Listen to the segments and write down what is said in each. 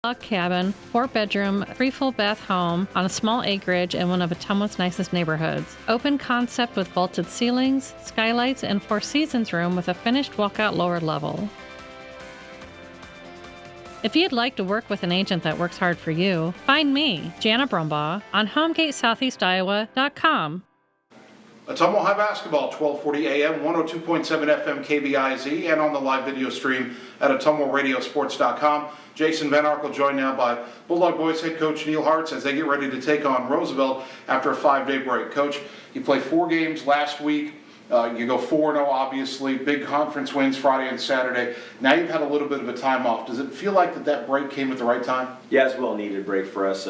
log cabin, 4-bedroom, 3 full bath home on a small acreage in one of Ottumwa's nicest neighborhoods. Open concept with vaulted ceilings, skylights, and 4 seasons room with a finished walkout lower level. If you'd like to work with an agent that works hard for you, find me, Jana Brumbaugh, on HomegateSoutheastIowa.com. Ottumwa High Basketball, 1240 AM, 102.7 FM KBIZ, and on the live video stream at OttumwaRadioSports.com. Jason Van Arkel joined now by Bulldog Boys head coach Neil Hartz as they get ready to take on Roosevelt after a 5-day break. Coach, you played 4 games last week. You go 4-0, obviously. Big conference wins Friday and Saturday. Now you've had a little bit of a time off. Does it feel like that break came at the right time? Yeah, it's a well-needed break for us,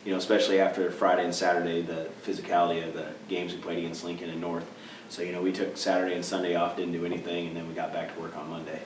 especially after Friday and Saturday, the physicality of the games we played against Lincoln and North. So, we took Saturday and Sunday off, didn't do anything, and then we got back to work on Monday.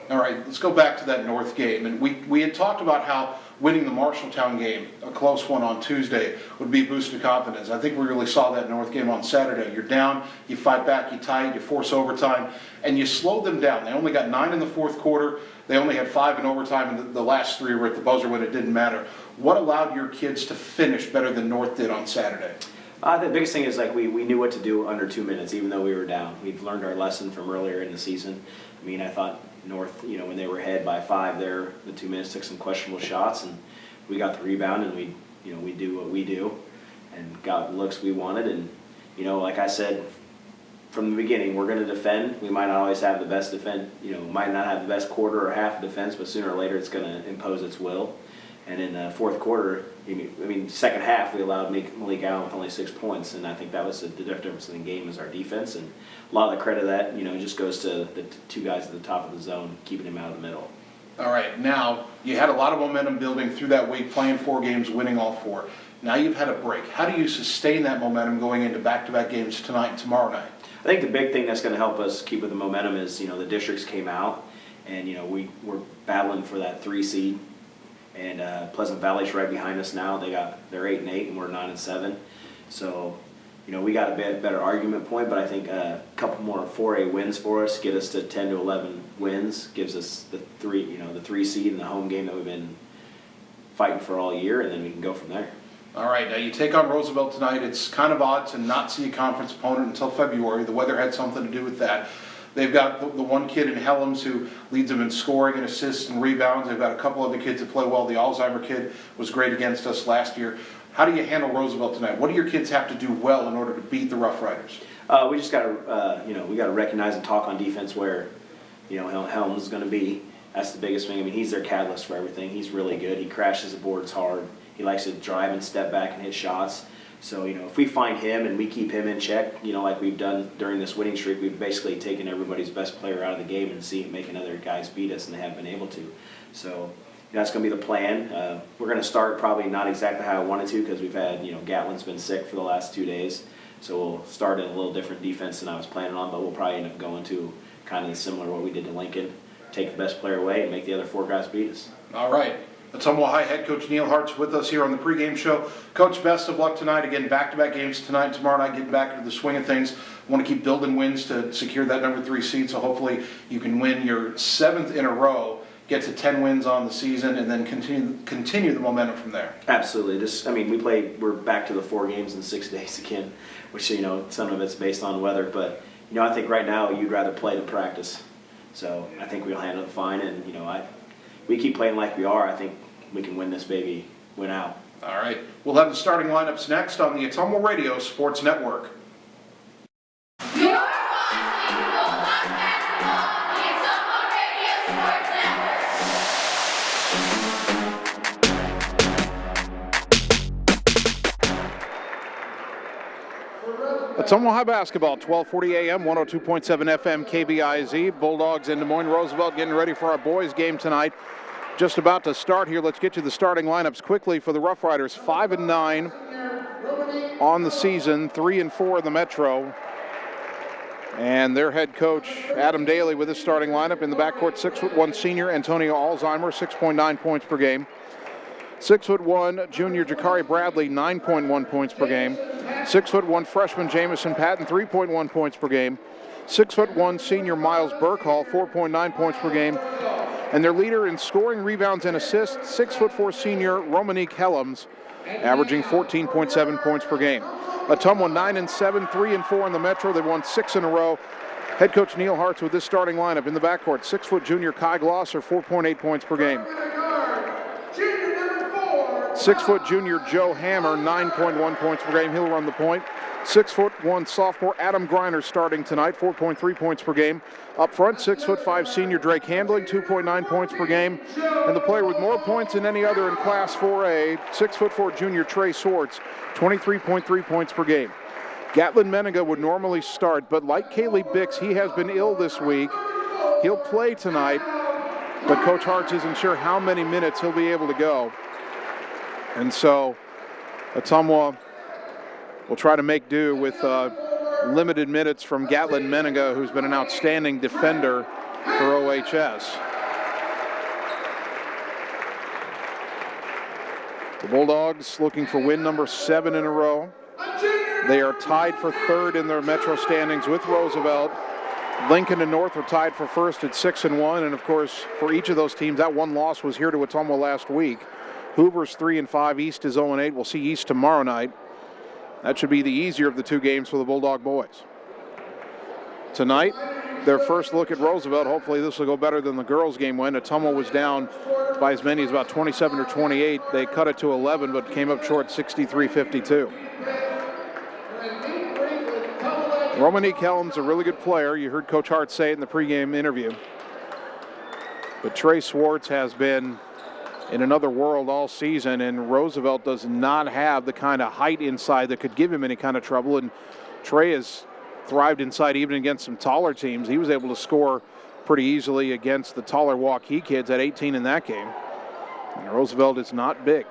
All right, let's go back to that North game. And we had talked about how winning the Marshalltown game, a close one on Tuesday, would be a boost of confidence. I think we really saw that North game on Saturday. You're down, you fight back, you tie it, you force overtime, and you slowed them down. They only got 9 in the fourth quarter. They only had 5 in overtime, and the last 3 were at the buzzer when it didn't matter. What allowed your kids to finish better than North did on Saturday? The biggest thing is we knew what to do under 2 minutes, even though we were down. We've learned our lesson from earlier in the season. I thought North, when they were ahead by 5 there, the 2 minutes took some questionable shots, and we got the rebound, and we do what we do, and got looks we wanted, and like I said from the beginning, we're going to defend. We might not always have the best defense, might not have the best quarter or half defense, but sooner or later it's going to impose its will. And in the fourth quarter, second half, we allowed Malik Allen with only 6 points, and I think that was the difference in the game is our defense. And a lot of the credit of that, just goes to the 2 guys at the top of the zone, keeping him out of the middle. All right, now you had a lot of momentum building through that week, playing 4 games, winning all 4. Now you've had a break. How do you sustain that momentum going into back-to-back games tonight and tomorrow night? I think the big thing that's going to help us keep with the momentum is, the districts came out, and we're battling for that 3 seed. And Pleasant Valley's right behind us now. They're 8-8, and we're 9-7. So, we got a better argument point, but I think a couple more 4A wins for us get us to 10 to 11 wins, gives us the 3 seed in the home game that we've been fighting for all year, and then we can go from there. All right, now you take on Roosevelt tonight. It's kind of odd to not see a conference opponent until February. The weather had something to do with that. They've got the one kid in Helms who leads them in scoring and assists and rebounds. They've got a couple other kids that play well. The Alzheimer kid was great against us last year. How do you handle Roosevelt tonight? What do your kids have to do well in order to beat the Rough Riders? We just got to, we got to recognize and talk on defense where, Helms is going to be. That's the biggest thing. He's their catalyst for everything. He's really good. He crashes the boards hard. He likes to drive and step back and hit shots. So, if we find him and we keep him in check, like we've done during this winning streak, we've basically taken everybody's best player out of the game and making other guys beat us, and they haven't been able to. So, that's going to be the plan. We're going to start probably not exactly how I wanted to because we've had, Gatlin's been sick for the last 2 days. So we'll start in a little different defense than I was planning on, but we'll probably end up going to kind of similar to what we did to Lincoln, take the best player away and make the other 4 guys beat us. All right. Ottumwa High head coach Neil Hartz with us here on the pregame show. Coach, best of luck tonight. Again, back-to-back games tonight and tomorrow night, getting back into the swing of things. Want to keep building wins to secure that number 3 seed, so hopefully you can win your 7th in a row, get to 10 wins on the season, and then continue the momentum from there. Absolutely. We're back to the 4 games in 6 days again, which, some of it's based on weather, but, I think right now you'd rather play than practice. So I think we'll handle it fine, and, we keep playing like we are, I think we can win this baby, win out. All right. We'll have the starting lineups next on the Ottumwa Radio Sports Network. You're watching Bulldog Basketball, the Ottumwa Radio Sports Network. Ottumwa High Basketball, 1240 AM, 102.7 FM KBIZ. Bulldogs in Moines Roosevelt getting ready for our boys game tonight. Just about to start here. Let's get to the starting lineups quickly for the Rough Riders. 5-9 on the season, 3-4 in the Metro. And their head coach, Adam Daly, with his starting lineup. In the backcourt, 6'1" senior Antonio Alzheimer, 6.9 points per game. 6'1" junior Jakari Bradley, 9.1 points per game. 6'1" freshman Jamison Patton, 3.1 points per game. 6'1" senior Miles Burkhall, 4.9 points per game. And their leader in scoring, rebounds, and assists, 6'4" senior Romanique Helms, averaging 14.7 points per game. Ottumwa 9-7, 3-4 in the Metro. They've won 6 in a row. Head coach Neil Hartz with this starting lineup in the backcourt. 6' junior Kai Glosser, 4.8 points per game. 6' junior Joe Hammer, 9.1 points per game. He'll run the point. 6'1" sophomore Adam Griner starting tonight, 4.3 points per game. Up front, 6'5" senior Drake Handling, 2.9 points per game. And the player with more points than any other in Class 4A, 6'4" junior Trey Swartz, 23.3 points per game. Gatlin Menega would normally start, but like Kaylee Bix, he has been ill this week. He'll play tonight, but Coach Hartz isn't sure how many minutes he'll be able to go. And so Ottumwa will try to make do with limited minutes from Gatlin Menega, who's been an outstanding defender for OHS. The Bulldogs looking for win number 7 in a row. They are tied for 3rd in their Metro standings with Roosevelt. Lincoln and North are tied for 1st at 6-1, and of course, for each of those teams, that one loss was here to Ottumwa last week. Hoover's 3-5, East is 0-8. We'll see East tomorrow night. That should be the easier of the 2 games for the Bulldog boys. Tonight, their first look at Roosevelt. Hopefully this will go better than the girls' game went. Ottumwa was down by as many as about 27 or 28. They cut it to 11, but came up short 63-52. Romanique Helms, a really good player. You heard Coach Hart say it in the pregame interview. But Trey Swartz has been in another world all season, and Roosevelt does not have the kind of height inside that could give him any kind of trouble. And Trey has thrived inside even against some taller teams. He was able to score pretty easily against the taller Waukee kids at 18 in that game. And Roosevelt is not big.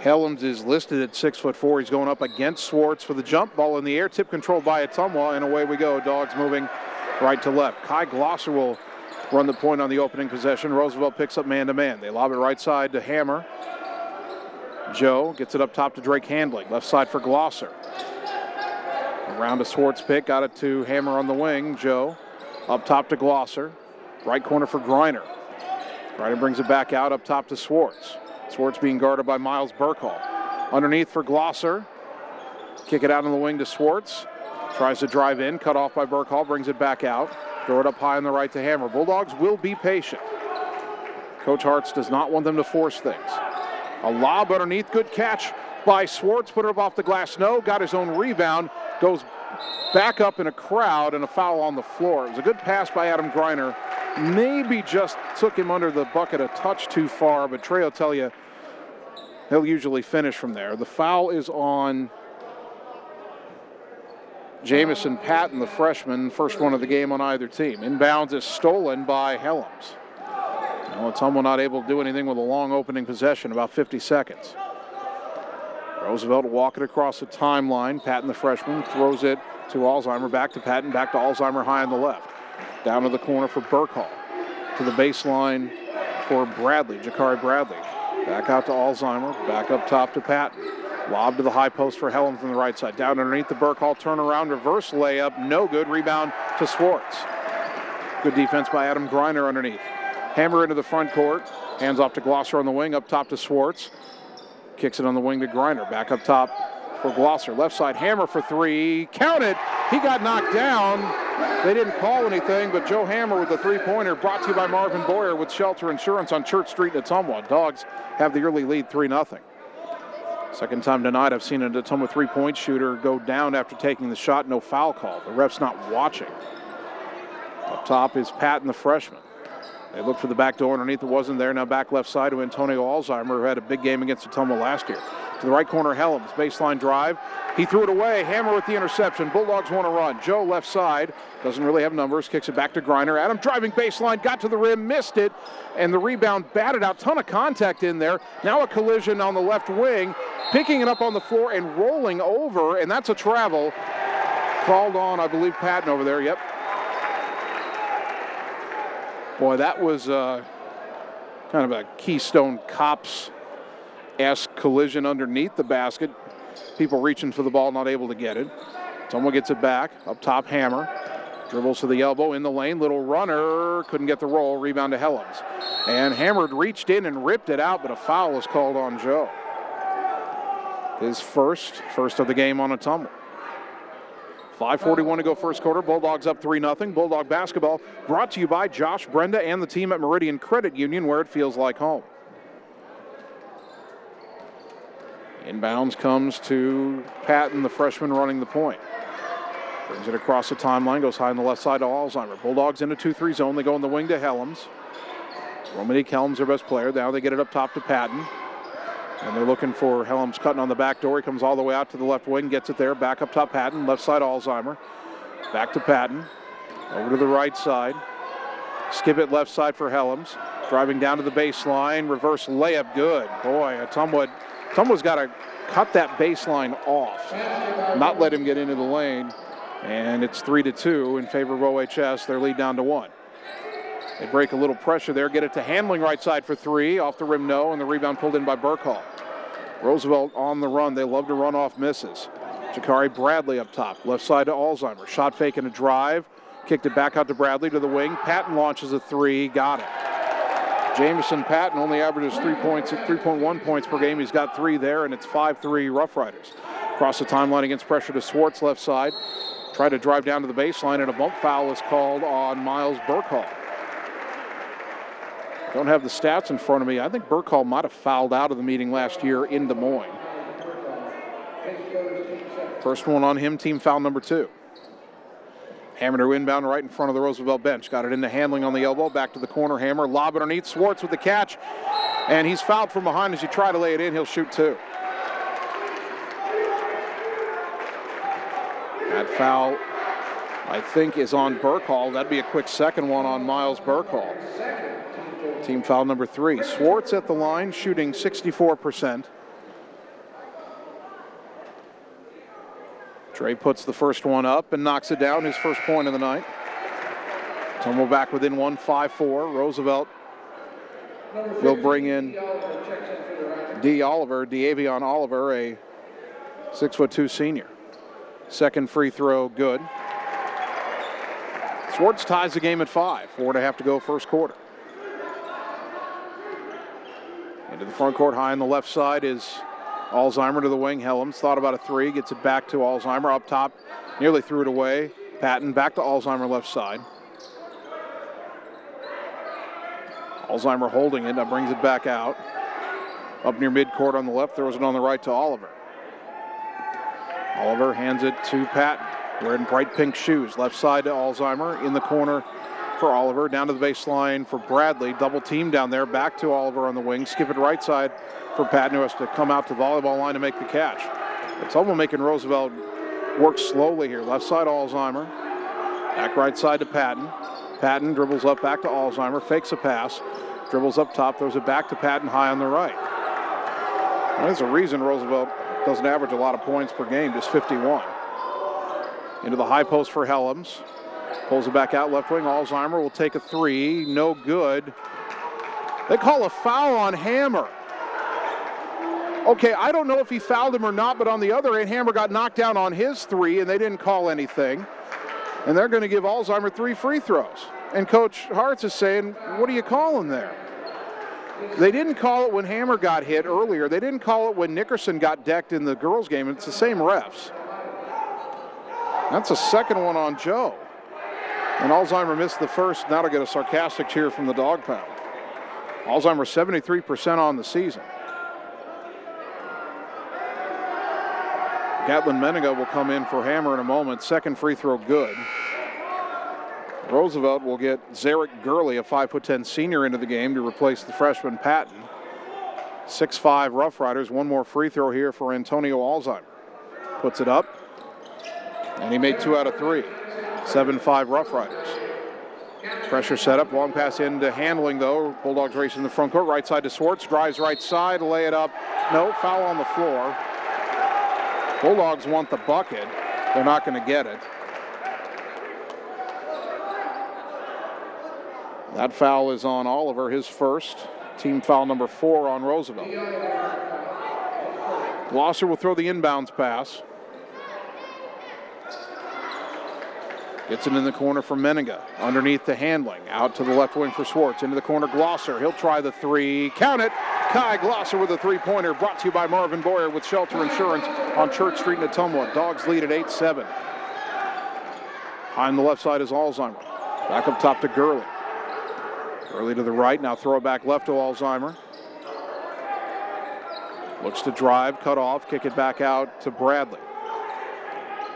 Helms is listed at 6'4". He's going up against Swartz for the jump ball in the air. Tip controlled by Ottumwa, and away we go. Dogs moving right to left. Kai Glosser will run the point on the opening possession. Roosevelt picks up man-to-man. They lob it right side to Hammer. Joe gets it up top to Drake Handling. Left side for Glosser. Around to Swartz pick. Got it to Hammer on the wing. Joe up top to Glosser. Right corner for Griner. Griner brings it back out up top to Swartz. Swartz being guarded by Miles Burkhall. Underneath for Glosser. Kick it out on the wing to Swartz. Tries to drive in. Cut off by Burkhall. Brings it back out. Throw it up high on the right to Hammer. Bulldogs will be patient. Coach Hartz does not want them to force things. A lob underneath. Good catch by Swartz. Put it up off the glass. No. Got his own rebound. Goes back up in a crowd, and a foul on the floor. It was a good pass by Adam Griner. Maybe just took him under the bucket a touch too far, but Trey will tell you he'll usually finish from there. The foul is on Jamison Patton, the freshman, first one of the game on either team. Inbounds is stolen by Helms. Well, Ottumwa not able to do anything with a long opening possession, about 50 seconds. Roosevelt will walk it across the timeline. Patton, the freshman, throws it to Alzheimer, back to Patton, back to Alzheimer high on the left. Down to the corner for Burkhall. To the baseline for Bradley, Jakari Bradley. Back out to Alzheimer, back up top to Patton. Lob to the high post for Helms on the right side. Down underneath the Burkhall turnaround, reverse layup, no good. Rebound to Swartz. Good defense by Adam Griner underneath. Hammer into the front court. Hands off to Glosser on the wing, up top to Swartz. Kicks it on the wing to Griner. Back up top for Glosser. Left side, Hammer for 3. Counted. He got knocked down. They didn't call anything, but Joe Hammer with the three-pointer, brought to you by Marvin Boyer with Shelter Insurance on Church Street in Ottumwa. Dogs have the early lead 3-0. Second time tonight I've seen an Ottumwa three-point shooter go down after taking the shot, no foul call. The ref's not watching. Up top is Patton, the freshman. They look for the back door underneath. It wasn't there. Now back left side to Antonio Alzheimer, who had a big game against Ottumwa last year. To the right corner, Helms. Baseline drive. He threw it away. Hammer with the interception. Bulldogs want to run. Joe left side. Doesn't really have numbers. Kicks it back to Griner. Adam driving baseline. Got to the rim. Missed it. And the rebound batted out. Ton of contact in there. Now a collision on the left wing. Picking it up on the floor and rolling over. And that's a travel. Called on, I believe, Patton over there. Yep. Boy, that was kind of a Keystone Cops-esque collision underneath the basket. People reaching for the ball, not able to get it. Someone gets it back. Up top, Hammer. Dribbles to the elbow in the lane. Little runner. Couldn't get the roll. Rebound to Helms. And Hammered reached in and ripped it out, but a foul was called on Joe. His first of the game on Ottumwa. 5:41 to go first quarter. Bulldogs up 3-0. Bulldog basketball brought to you by Josh Brenda and the team at Meridian Credit Union, where it feels like home. Inbounds comes to Patton, the freshman running the point. Brings it across the timeline, goes high on the left side to Alzheimer. Bulldogs in a 2-3 zone. They go in the wing to Helms. Romanique Helms, their best player. Now they get it up top to Patton. And they're looking for Helms cutting on the back door. He comes all the way out to the left wing, gets it there. Back up top, Patton. Left side, Alzheimer. Back to Patton. Over to the right side. Skip it left side for Helms. Driving down to the baseline. Reverse layup, good. Boy, Ottumwa's got to cut that baseline off. Not let him get into the lane. And it's 3-2 in favor of OHS. Their lead down to 1. They break a little pressure there, get it to Handling right side for 3. Off the rim, no, and the rebound pulled in by Burkhall. Roosevelt on the run. They love to run off misses. Jakari Bradley up top. Left side to Alzheimer. Shot fake and a drive. Kicked it back out to Bradley to the wing. Patton launches a 3. Got it. Jamison Patton only averages 3.1 points per game. He's got 3 there, and it's 5-3 Rough Riders. Across the timeline against pressure to Swartz left side. Tried to drive down to the baseline, and a bump foul is called on Miles Burkhall. Don't have the stats in front of me. I think Burkhall might have fouled out of the meeting last year in Des Moines. First one on him, team foul number 2. Hammer to inbound right in front of the Roosevelt bench. Got it into Handling on the elbow. Back to the corner. Hammer, lob it underneath. Swartz with the catch. And he's fouled from behind. As you try to lay it in, he'll shoot 2. That foul, I think, is on Burkhall. That'd be a quick second one on Miles Burkhall. Team foul number 3. Swartz at the line, shooting 64%. Trey puts the first one up and knocks it down, his first point of the night. Ottumwa back within 1, 5-4. Roosevelt will bring in D'Avion Oliver, a 6'2" senior. Second free throw, good. Swartz ties the game at 5. 4.5 to go first quarter. Into the front court, high on the left side is Alzheimer to the wing. Helms thought about a 3, gets it back to Alzheimer up top, nearly threw it away. Patton back to Alzheimer left side. Alzheimer holding it, now brings it back out. Up near midcourt on the left, throws it on the right to Oliver. Oliver hands it to Patton. Wearing bright pink shoes. Left side to Alzheimer. In the corner for Oliver. Down to the baseline for Bradley. Double team down there. Back to Oliver on the wing. Skip it right side for Patton, who has to come out to the volleyball line to make the catch. Ottumwa making Roosevelt work slowly here. Left side Alzheimer. Back right side to Patton. Patton dribbles up back to Alzheimer. Fakes a pass. Dribbles up top. Throws it back to Patton high on the right. Well, there's a reason Roosevelt doesn't average a lot of points per game, just 51. Into the high post for Helms. Pulls it back out left wing. Alzheimer will take a 3. No good. They call a foul on Hammer. Okay, I don't know if he fouled him or not, but on the other end, Hammer got knocked down on his 3, and they didn't call anything. And they're going to give Alzheimer 3 free throws. And Coach Hartz is saying, what are you calling there? They didn't call it when Hammer got hit earlier. They didn't call it when Nickerson got decked in the girls' game. It's the same refs. That's a second one on Joe. And Alzheimer missed the first. Now to get a sarcastic cheer from the dog pound. Alzheimer 73% on the season. Gatlin Menega will come in for Hammer in a moment. Second free throw good. Roosevelt will get Zarek Gurley, a 5'10" senior, into the game to replace the freshman Patton. 6'5" Rough Riders. One more free throw here for Antonio Alzheimer. Puts it up, and he made 2 out of 3. 7-5 Rough Riders. Pressure set up. Long pass into Handling, though. Bulldogs racing the front court. Right side to Swartz. Drives right side. Lay it up. No, foul on the floor. Bulldogs want the bucket. They're not going to get it. That foul is on Oliver, his first. Team foul number 4 on Roosevelt. Glosser will throw the inbounds pass. Gets it in the corner for Meninga. Underneath to Handling. Out to the left wing for Schwartz. Into the corner, Glosser. He'll try the three. Count it! Kai Glosser with a three-pointer. Brought to you by Marvin Boyer with Shelter Insurance on Church Street in Ottumwa. Dogs lead at 8-7. Behind the left side is Alzheimer. Back up top to Gurley. Gurley to the right. Now throw it back left to Alzheimer. Looks to drive. Cut off. Kick it back out to Bradley.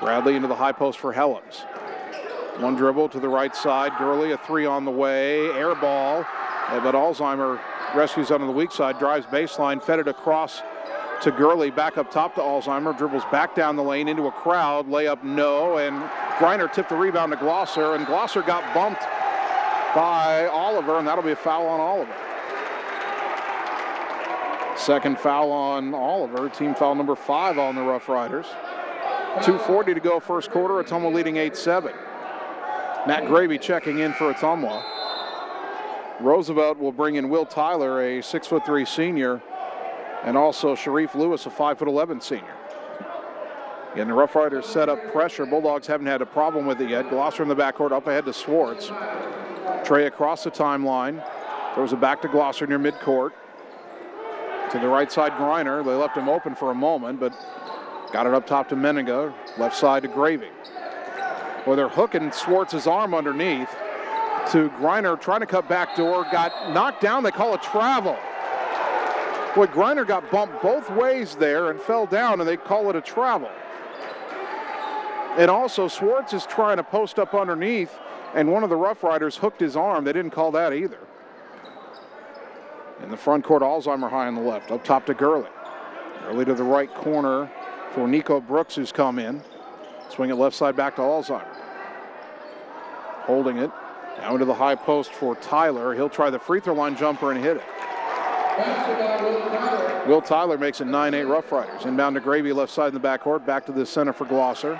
Bradley into the high post for Helms. One dribble to the right side. Gurley, a three on the way. Air ball. But Alzheimer rescues on the weak side. Drives baseline. Fed it across to Gurley. Back up top to Alzheimer. Dribbles back down the lane into a crowd. Layup no. And Griner tipped the rebound to Glosser. And Glosser got bumped by Oliver. And that'll be a foul on Oliver. Second foul on Oliver. Team foul number 5 on the Rough Riders. 2:40 to go first quarter. Ottumwa leading 8-7. Matt Gravy checking in for Ottumwa. Roosevelt will bring in Will Tyler, a 6'3" senior, and also Sharif Lewis, a 5'11" senior. Again, the Rough Riders set up pressure. Bulldogs haven't had a problem with it yet. Glosser in the backcourt, up ahead to Schwartz. Trey across the timeline. Throws it back to Glosser near midcourt. To the right side, Griner. They left him open for a moment, but got it up top to Meninga. Left side to Gravy. Well, they're hooking Schwartz's arm underneath to Griner, trying to cut back door. Got knocked down. They call a travel. Boy, Griner got bumped both ways there and fell down, and they call it a travel. And also, Schwartz is trying to post up underneath, and one of the Rough Riders hooked his arm. They didn't call that either. In the front court, Alzheimer high on the left. Up top to Gurley. Gurley to the right corner for Nico Brooks, who's come in. Swing it left side back to Alzheimer. Holding it. Now into the high post for Tyler. He'll try the free throw line jumper and hit it. Will Tyler makes it 9-8 Rough Riders. Inbound to Gravy left side in the backcourt. Back to the center for Glosser.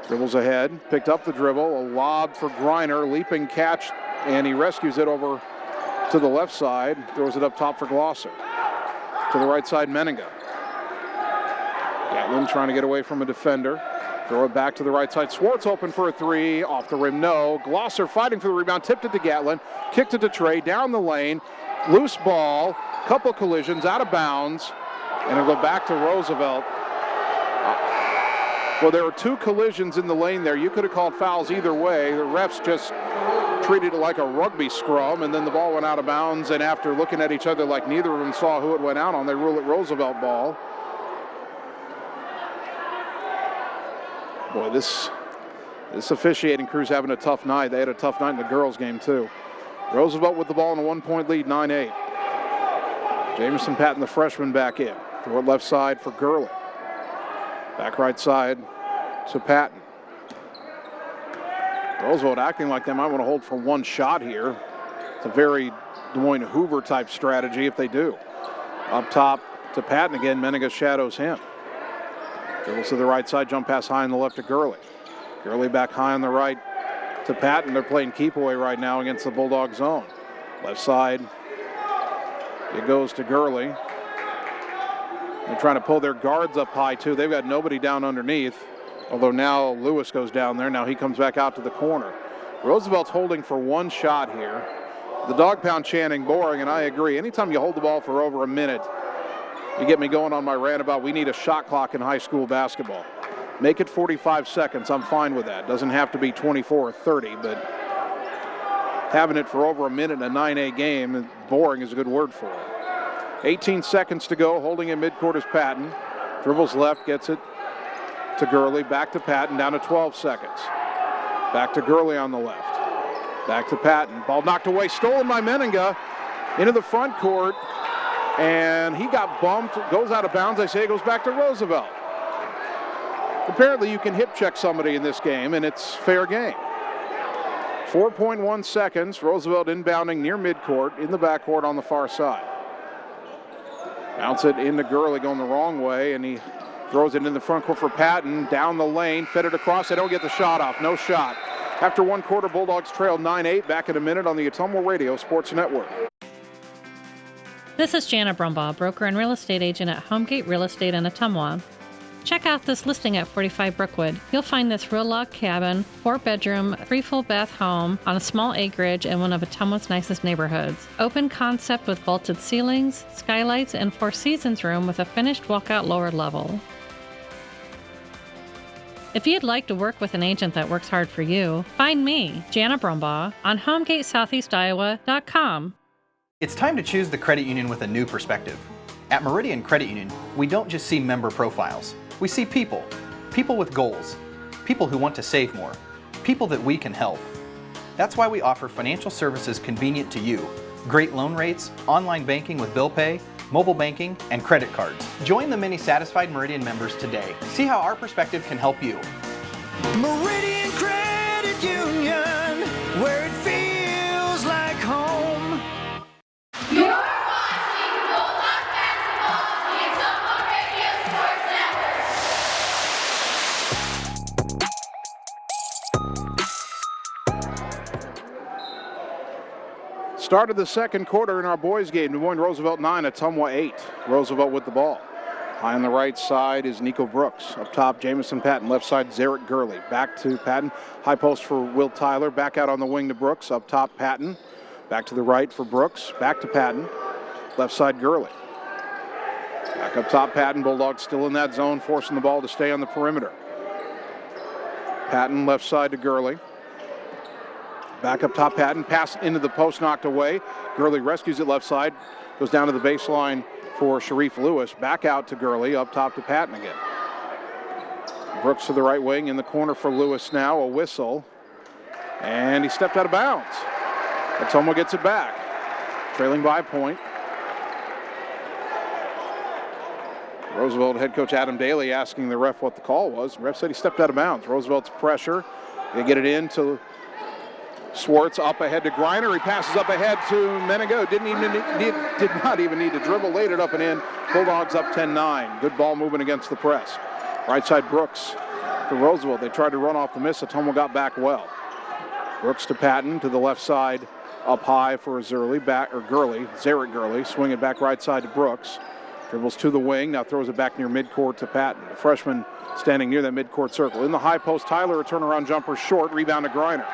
Dribbles ahead. Picked up the dribble. A lob for Griner. Leaping catch. And he rescues it over to the left side. Throws it up top for Glosser. To the right side, Meninga. Gatlin trying to get away from a defender. Throw it back to the right side. Schwartz open for a three. Off the rim, no. Glosser fighting for the rebound. Tipped it to Gatlin. Kicked it to Trey. Down the lane. Loose ball. Couple collisions. Out of bounds. And it'll go back to Roosevelt. Well, there were two collisions in the lane there. You could have called fouls either way. The refs just treated it like a rugby scrum, and then the ball went out of bounds. And after looking at each other like neither of them saw who it went out on, they rule it Roosevelt ball. Boy, this officiating crew's having a tough night. They had a tough night in the girls' game, too. Roosevelt with the ball in a 1-point lead, 9-8. Jameson Patton, the freshman, back in. Throw it left side for Gurley. Back right side to Patton. Roosevelt acting like they might want to hold for one shot here. It's a very Des Moines Hoover type strategy if they do. Up top to Patton again. Meninga shadows him. Dribbles to the right side, jump pass high on the left to Gurley. Gurley back high on the right to Patton. They're playing keep away right now against the Bulldog zone. Left side, it goes to Gurley. They're trying to pull their guards up high too. They've got nobody down underneath, although now Lewis goes down there. Now he comes back out to the corner. Roosevelt's holding for one shot here. The dog pound chanting boring, and I agree. Anytime you hold the ball for over a minute, you get me going on my rant about we need a shot clock in high school basketball. Make it 45 seconds. I'm fine with that. Doesn't have to be 24 or 30, but having it for over a minute in a 9A game, boring is a good word for it. 18 seconds to go. Holding in midcourt is Patton. Dribbles left, gets it to Gurley. Back to Patton, down to 12 seconds. Back to Gurley on the left. Back to Patton. Ball knocked away, stolen by Meninga into the front court. And he got bumped, goes out of bounds. They say it goes back to Roosevelt. Apparently you can hip check somebody in this game, and it's fair game. 4.1 seconds. Roosevelt inbounding near midcourt in the backcourt on the far side. Bounce it into Gurley going the wrong way, and he throws it in the front court for Patton. Down the lane, fed it across. They don't get the shot off. No shot. After one quarter, Bulldogs trail 9-8. Back in a minute on the Ottumwa Radio Sports Network. This is Jana Brumbaugh, broker and real estate agent at Homegate Real Estate in Ottumwa. Check out this listing at 45 Brookwood. You'll find this real log cabin, 4-bedroom, 3 full bath home on a small acreage in one of Ottumwa's nicest neighborhoods. Open concept with vaulted ceilings, skylights, and 4 seasons room with a finished walkout lower level. If you'd like to work with an agent that works hard for you, find me, Jana Brumbaugh, on HomegateSoutheastIowa.com. It's time to choose the credit union with a new perspective. At Meridian Credit Union, we don't just see member profiles. We see people. People with goals. People who want to save more. People that we can help. That's why we offer financial services convenient to you. Great loan rates, online banking with bill pay, mobile banking, and credit cards. Join the many satisfied Meridian members today. See how our perspective can help you. Meridian Credit Union, where it feels like home. You're watching Bulldog Basketball on the Ottumwa Radio Sports Network. Start of the second quarter in our boys game. Moines Roosevelt 9, Ottumwa 8. Roosevelt with the ball. High on the right side is Nico Brooks. Up top, Jamison Patton. Left side, Zarek Gurley. Back to Patton. High post for Will Tyler. Back out on the wing to Brooks. Up top, Patton. Back to the right for Brooks. Back to Patton. Left side, Gurley. Back up top, Patton. Bulldogs still in that zone, forcing the ball to stay on the perimeter. Patton left side to Gurley. Back up top, Patton. Pass into the post, knocked away. Gurley rescues it left side. Goes down to the baseline for Sharif Lewis. Back out to Gurley. Up top to Patton again. Brooks to the right wing. In the corner for Lewis now. A whistle. And he stepped out of bounds. Ottumwa gets it back. Trailing by a point. Roosevelt head coach Adam Daly asking the ref what the call was. The ref said he stepped out of bounds. Roosevelt's pressure. They get it in to Swartz, up ahead to Griner. He passes up ahead to Menego. Did not even need to dribble. Laid it up and in. Bulldogs up 10-9. Good ball movement against the press. Right side Brooks to Roosevelt. They tried to run off the miss. Ottumwa got back well. Brooks to Patton to the left side. Up high for Gurley. Zarek Gurley. Swing it back right side to Brooks. Dribbles to the wing. Now throws it back near midcourt to Patton. The freshman standing near that midcourt circle. In the high post, Tyler, a turnaround jumper short. Rebound to Griner.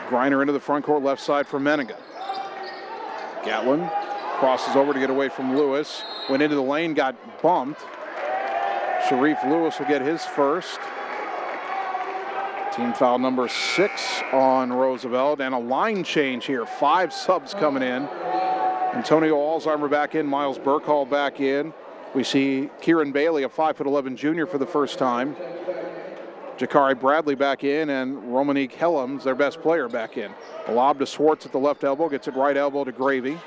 Griner into the front court, left side for Menega. Gatlin crosses over to get away from Lewis. Went into the lane, got bumped. Sharif Lewis will get his first. Team foul number 6 on Roosevelt. And a line change here. 5 subs coming in. Antonio Alzheimer back in. Miles Burkhall back in. We see Kieran Bailey, a 5'11" junior for the first time. Jakari Bradley back in, and Romanique Helms, their best player, back in. A lob to Swartz at the left elbow, gets it right elbow to Gravy.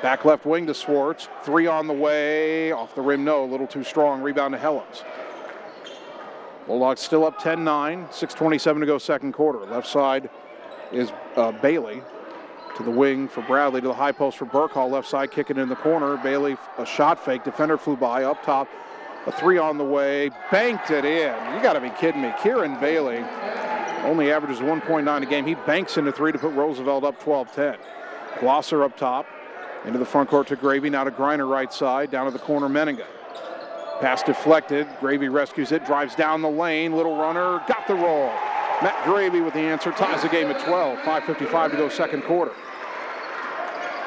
Back left wing to Swartz. 3 on the way, off the rim, no, a little too strong. Rebound to Helms. Bulldogs still up 10-9, 6:27 to go second quarter. Left side is Bailey. To the wing for Bradley, to the high post for Burkhall. Left side kicking in the corner. Bailey, a shot fake. Defender flew by. Up top, a 3 on the way. Banked it in. You got to be kidding me. Kieran Bailey only averages 1.9 a game. He banks into 3 to put Roosevelt up 12-10. Glosser up top. Into the front court to Gravy. Now to Griner right side. Down to the corner, Menega. Pass deflected. Gravy rescues it. Drives down the lane. Little runner. Got the roll. Matt Gravy with the answer. Ties the game at 12. 5:55 to go second quarter.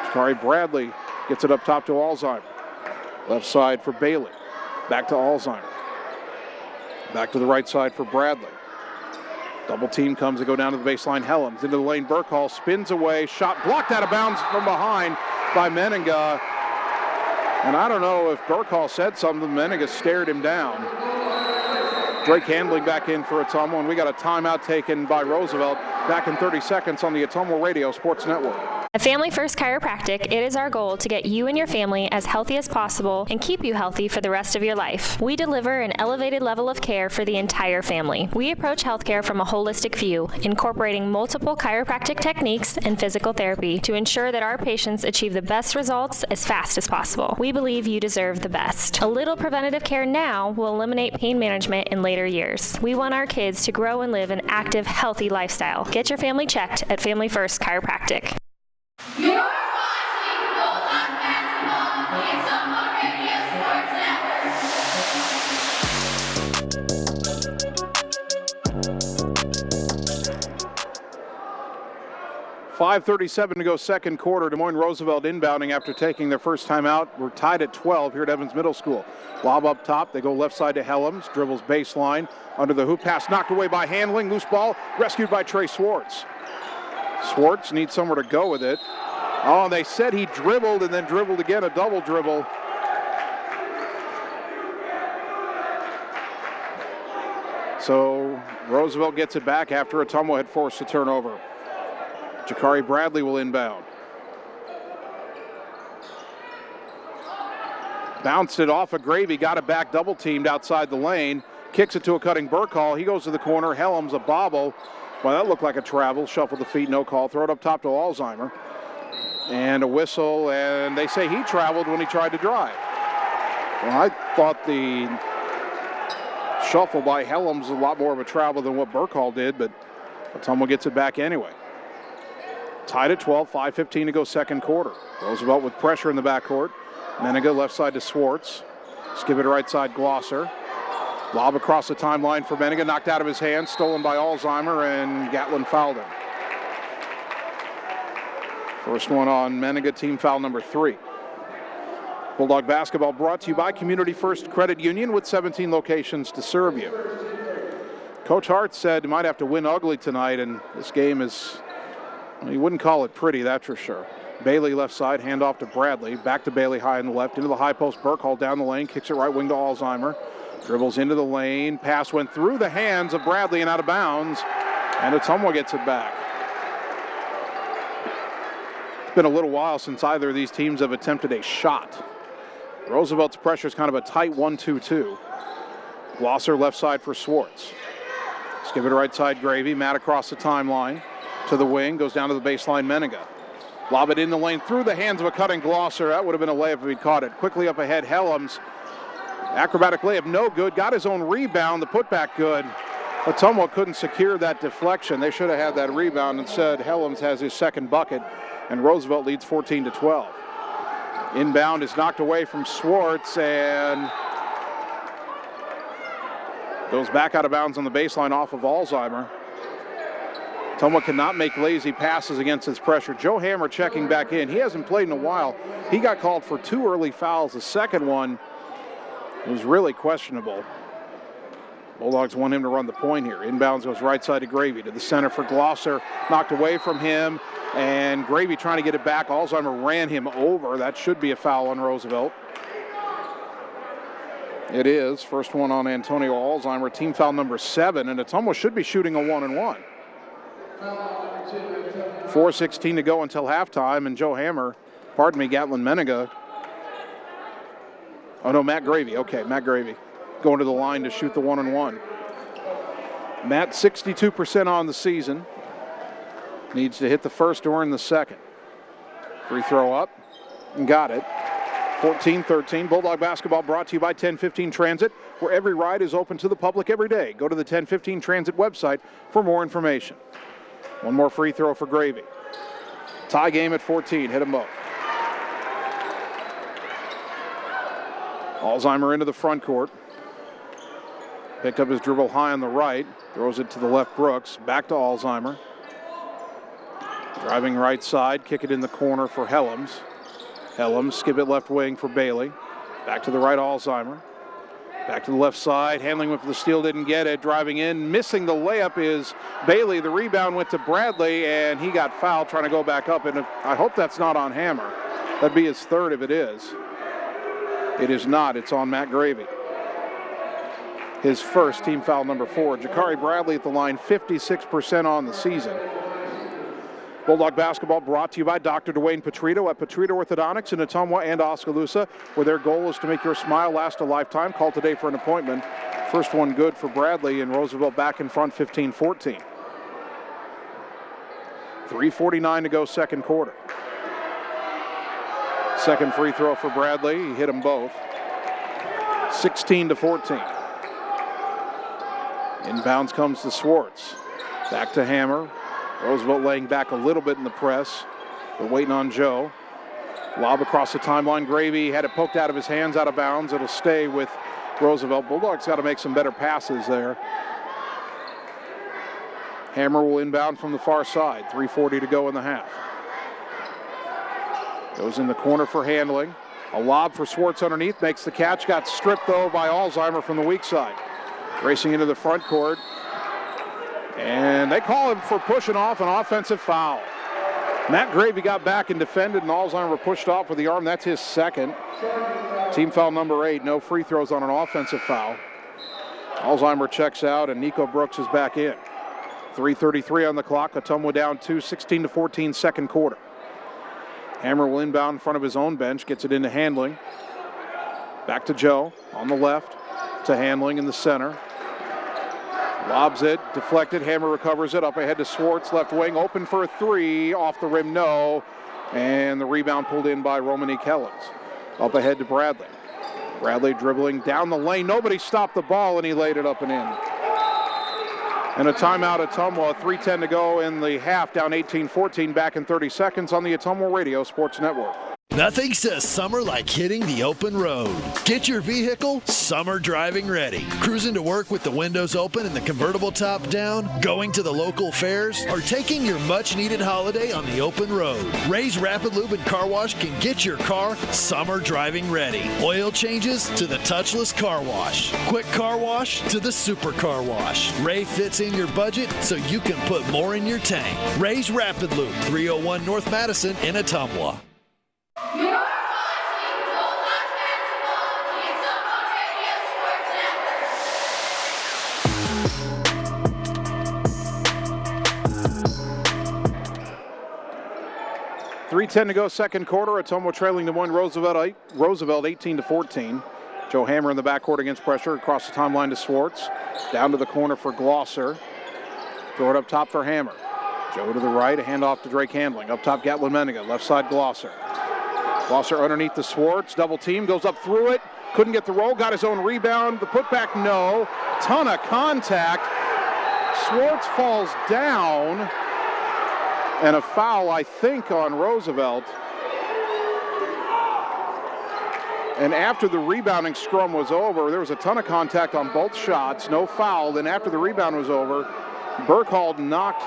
Jakari Bradley gets it up top to Alzheimer. Left side for Bailey. Back to Alzheimer. Back to the right side for Bradley. Double team comes to go down to the baseline. Helms into the lane. Burkhall spins away. Shot blocked out of bounds from behind by Menenga. And I don't know if Burkhall said something. Menenga stared him down. Drake Handling back in for Ottumwa, and we got a timeout taken by Roosevelt. Back in 30 seconds on the Ottumwa Radio Sports Network. At Family First Chiropractic, it is our goal to get you and your family as healthy as possible and keep you healthy for the rest of your life. We deliver an elevated level of care for the entire family. We approach healthcare from a holistic view, incorporating multiple chiropractic techniques and physical therapy to ensure that our patients achieve the best results as fast as possible. We believe you deserve the best. A little preventative care now will eliminate pain management in later years. We want our kids to grow and live an active, healthy lifestyle. Get your family checked at Family First Chiropractic. You're watching Bulldog Basketball on the Ottumwa Radio Sports Network. 5:37 to go second quarter. Des Moines Roosevelt inbounding after taking their first time out. We're tied at 12 here at Evans Middle School. Lob up top. They go left side to Helms. Dribbles baseline. Under the hoop pass knocked away by Handling. Loose ball rescued by Trey Swartz. Swartz needs somewhere to go with it. Oh, they said he dribbled and then dribbled again, a double dribble. So Roosevelt gets it back after Ottumwa had forced a turnover. Jakari Bradley will inbound. Bounced it off of Gravy, got it back, double teamed outside the lane. Kicks it to a cutting Burkhall. He goes to the corner. Helms a bobble. Well, that looked like a travel. Shuffle the feet, no call. Throw it up top to Alzheimer. And a whistle, and they say he traveled when he tried to drive. Well, I thought the shuffle by Helms was a lot more of a travel than what Burkhall did, but Ottumwa gets it back anyway. Tied at 12, 5:15 to go second quarter. Roosevelt with pressure in the backcourt. Meniga left side to Swartz. Skip it right side, Glosser. Lob across the timeline for Meniga, knocked out of his hands, stolen by Alzheimer, and Gatlin fouled him. First one on Meniga, team foul number 3. Bulldog basketball brought to you by Community First Credit Union with 17 locations to serve you. Coach Hart said he might have to win ugly tonight, and this game is, well, he wouldn't call it pretty, that's for sure. Bailey left side, hand off to Bradley. Back to Bailey high on the left, into the high post. Burkhall down the lane, kicks it right wing to Alzheimer. Dribbles into the lane. Pass went through the hands of Bradley and out of bounds. And Ottumwa gets it back. It's been a little while since either of these teams have attempted a shot. Roosevelt's pressure is kind of a tight 1-2-2. Glosser left side for Swartz. Skip it right side, Gravy. Matt across the timeline to the wing. Goes down to the baseline, Meniga. Lob it in the lane through the hands of a cutting Glosser. That would have been a layup if he'd caught it. Quickly up ahead, Helms. Acrobatic layup, no good. Got his own rebound. The putback good. Ottumwa couldn't secure that deflection. They should have had that rebound. Instead, Helms has his second bucket, and Roosevelt leads 14-12. Inbound is knocked away from Swartz and goes back out of bounds on the baseline off of Alzheimer. Ottumwa cannot make lazy passes against his pressure. Joe Hammer checking back in. He hasn't played in a while. He got called for 2 early fouls. The second one was really questionable. Bulldogs want him to run the point here. Inbounds goes right side to Gravy to the center for Glosser. Knocked away from him, and Gravy trying to get it back. Alzheimer ran him over. That should be a foul on Roosevelt. It is. First one on Antonio Alzheimer, team foul number 7, and Ottumwa should be shooting a 1-and-1. 4:16 to go until halftime, and Joe Hammer, Gatlin Meniga. Oh no, Matt Gravy. Okay, Matt Gravy going to the line to shoot the 1-and-1. Matt 62% on the season. Needs to hit the first or in the second. Free throw up and got it. 14-13. Bulldog basketball brought to you by 1015 Transit, where every ride is open to the public every day. Go to the 1015 Transit website for more information. One more free throw for Gravy. Tie game at 14. Hit them both. Alzheimer into the front court. Picked up his dribble high on the right. Throws it to the left, Brooks. Back to Alzheimer. Driving right side. Kick it in the corner for Helms. Helms, skip it left wing for Bailey. Back to the right, Alzheimer. Back to the left side. Handling with the steal, didn't get it. Driving in. Missing the layup is Bailey. The rebound went to Bradley, and he got fouled trying to go back up. And I hope that's not on Hammer. That'd be his third if it is. It is not. It's on Matt Gravy. His first, team foul number 4. Jakari Bradley at the line, 56% on the season. Bulldog basketball brought to you by Dr. Dwayne Petrito at Petrito Orthodontics in Ottumwa and Oskaloosa, where their goal is to make your smile last a lifetime. Call today for an appointment. First one good for Bradley, and Roosevelt back in front, 15-14. 3:49 to go second quarter. Second free throw for Bradley. He hit them both. 16-14. Inbounds comes to Swartz. Back to Hammer. Roosevelt laying back a little bit in the press. They're waiting on Joe. Lob across the timeline. Gravy had it poked out of his hands, out of bounds. It'll stay with Roosevelt. Bulldogs got to make some better passes there. Hammer will inbound from the far side. 3:40 to go in the half. Goes in the corner for handling. A lob for Swartz underneath, makes the catch. Got stripped, though, by Alzheimer from the weak side. Racing into the front court. And they call him for pushing off an offensive foul. Matt Gravey got back and defended, and Alzheimer pushed off with the arm. That's his second. Team foul number 8. No free throws on an offensive foul. Alzheimer checks out, and Nico Brooks is back in. 3:33 on the clock. Ottumwa down 2, 16-14 second quarter. Hammer will inbound in front of his own bench, gets it into handling. Back to Joe on the left, to handling in the center. Lobs it, deflected, Hammer recovers it, up ahead to Swartz, left wing, open for a 3, off the rim, no. And the rebound pulled in by Romany Kellens. Up ahead to Bradley. Bradley dribbling down the lane, nobody stopped the ball, and he laid it up and in. And a timeout at Ottumwa, 3:10 to go in the half, down 18-14, back in 30 seconds on the Ottumwa Radio Sports Network. Nothing says summer like hitting the open road. Get your vehicle summer driving ready. Cruising to work with the windows open and the convertible top down, going to the local fairs, or taking your much-needed holiday on the open road. Ray's Rapid Lube and Car Wash can get your car summer driving ready. Oil changes to the touchless car wash. Quick car wash to the super car wash. Ray fits in your budget so you can put more in your tank. Ray's Rapid Lube, 301 North Madison in Ottumwa. You're watching Bulldog basketball on the Ottumwa Radio Sports Network. 3:10 to go second quarter. Ottumwa trailing to Moines Roosevelt 18-14. Joe Hammer in the backcourt against pressure. Across the timeline to Swartz. Down to the corner for Glosser. Throw it up top for Hammer. Joe to the right. A handoff to Drake Handling. Up top Gatlin Menninga. Left side Glosser. Glosser underneath the Swartz. Double team. Goes up through it. Couldn't get the roll. Got his own rebound. The putback, no. Ton of contact. Swartz falls down. And a foul, I think, on Roosevelt. And after the rebounding scrum was over, there was a ton of contact on both shots. No foul. Then after the rebound was over, Burkhalter knocked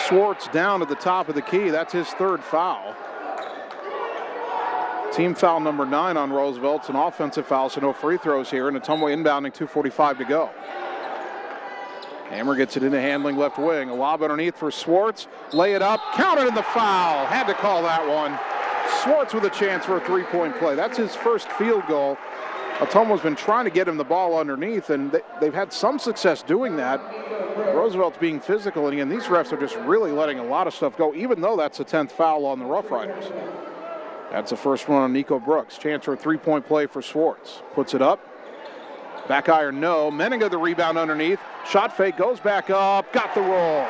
Swartz down to the top of the key. That's his third foul. Team foul number 9 on Roosevelt. It's an offensive foul, so no free throws here. And Ottumwa inbounding, 2:45 to go. Hammer gets it into handling left wing. A lob underneath for Swartz. Lay it up. Counted in the foul. Had to call that one. Swartz with a chance for a three-point play. That's his first field goal. Ottumwa's been trying to get him the ball underneath, and they've had some success doing that. Roosevelt's being physical, and again, these refs are just really letting a lot of stuff go, even though that's the 10th foul on the Roughriders. That's the first one on Nico Brooks. Chance for a three-point play for Swartz. Puts it up. Back iron, no. Menninga the rebound underneath. Shot fake, goes back up, got the roll.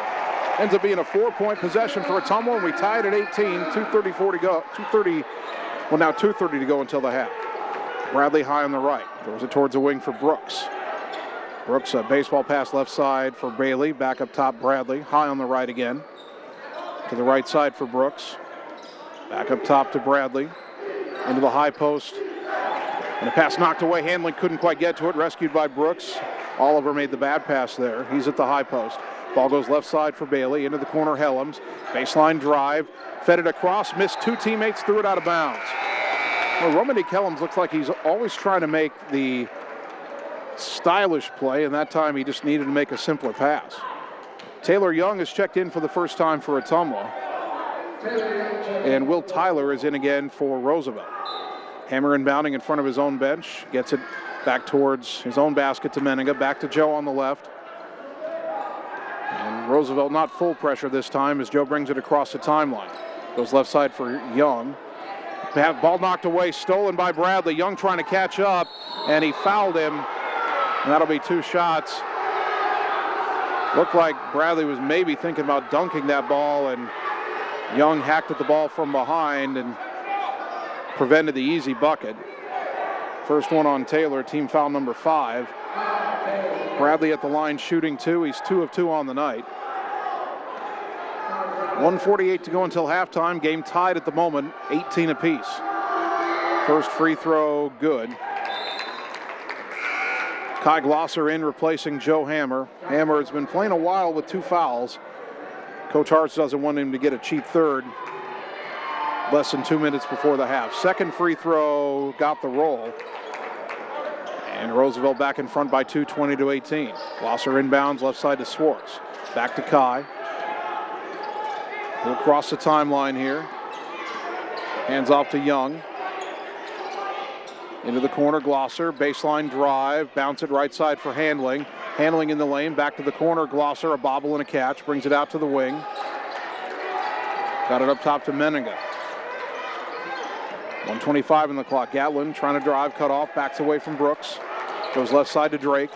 Ends up being a 4-point possession for Ottumwa, and we tied at 18, 2:34 to go. 2:30 to go until the half. Bradley high on the right. Throws it towards the wing for Brooks. Brooks, a baseball pass left side for Bailey. Back up top, Bradley. High on the right again. To the right side for Brooks. Back up top to Bradley. Into the high post. And a pass knocked away. Handling couldn't quite get to it. Rescued by Brooks. Oliver made the bad pass there. He's at the high post. Ball goes left side for Bailey. Into the corner, Helms. Baseline drive. Fed it across. Missed two teammates. Threw it out of bounds. Well, Romany Kellums looks like he's always trying to make the stylish play, and that time he just needed to make a simpler pass. Taylor Young has checked in for the first time for Ottumwa. And Will Tyler is in again for Roosevelt. Hammer inbounding in front of his own bench. Gets it back towards his own basket to Menninga. Back to Joe on the left. And Roosevelt not full pressure this time as Joe brings it across the timeline. Goes left side for Young. Ball knocked away, stolen by Bradley. Young trying to catch up, and he fouled him. And that'll be 2 shots. Looked like Bradley was maybe thinking about dunking that ball, and Young hacked at the ball from behind and prevented the easy bucket. First one on Taylor, team foul number 5. Bradley at the line shooting 2. He's 2 of 2 on the night. 1:48 to go until halftime. Game tied at the moment, 18 apiece. First free throw, good. Kai Glosser in, replacing Joe Hammer. Hammer has been playing a while with 2 fouls. Coach Hartz doesn't want him to get a cheap third. Less than 2 minutes before the half. Second free throw got the roll. And Roosevelt back in front by 2, 20-18. Glosser inbounds left side to Swartz. Back to Kai. He'll cross the timeline here. Hands off to Young. Into the corner, Glosser, baseline drive, bounce it right side for Handling. Handling in the lane, back to the corner, Glosser, a bobble and a catch, brings it out to the wing. Got it up top to Meninga. 1:25 in the clock. Gatlin trying to drive, cut off, backs away from Brooks. Goes left side to Drake.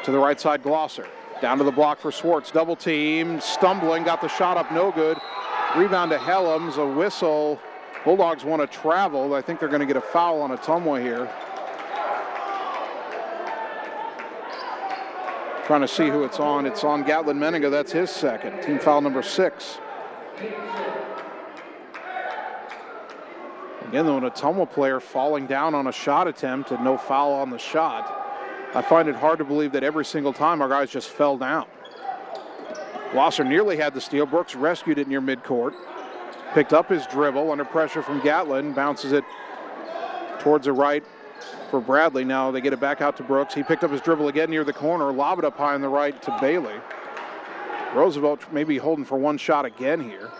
To the right side, Glosser. Down to the block for Swartz, double team, stumbling, got the shot up, no good. Rebound to Helms, a whistle. Bulldogs want to travel. I think they're going to get a foul on Ottumwa here. Trying to see who it's on. It's on Gatlin Meninga. That's his second. Team foul number 6. Again, though, an Ottumwa player falling down on a shot attempt and no foul on the shot. I find it hard to believe that every single time our guys just fell down. Glosser nearly had the steal. Brooks rescued it near midcourt. Picked up his dribble under pressure from Gatlin, bounces it towards the right for Bradley. Now they get it back out to Brooks. He picked up his dribble again near the corner, lob it up high on the right to Bailey. Roosevelt maybe holding for one shot again here.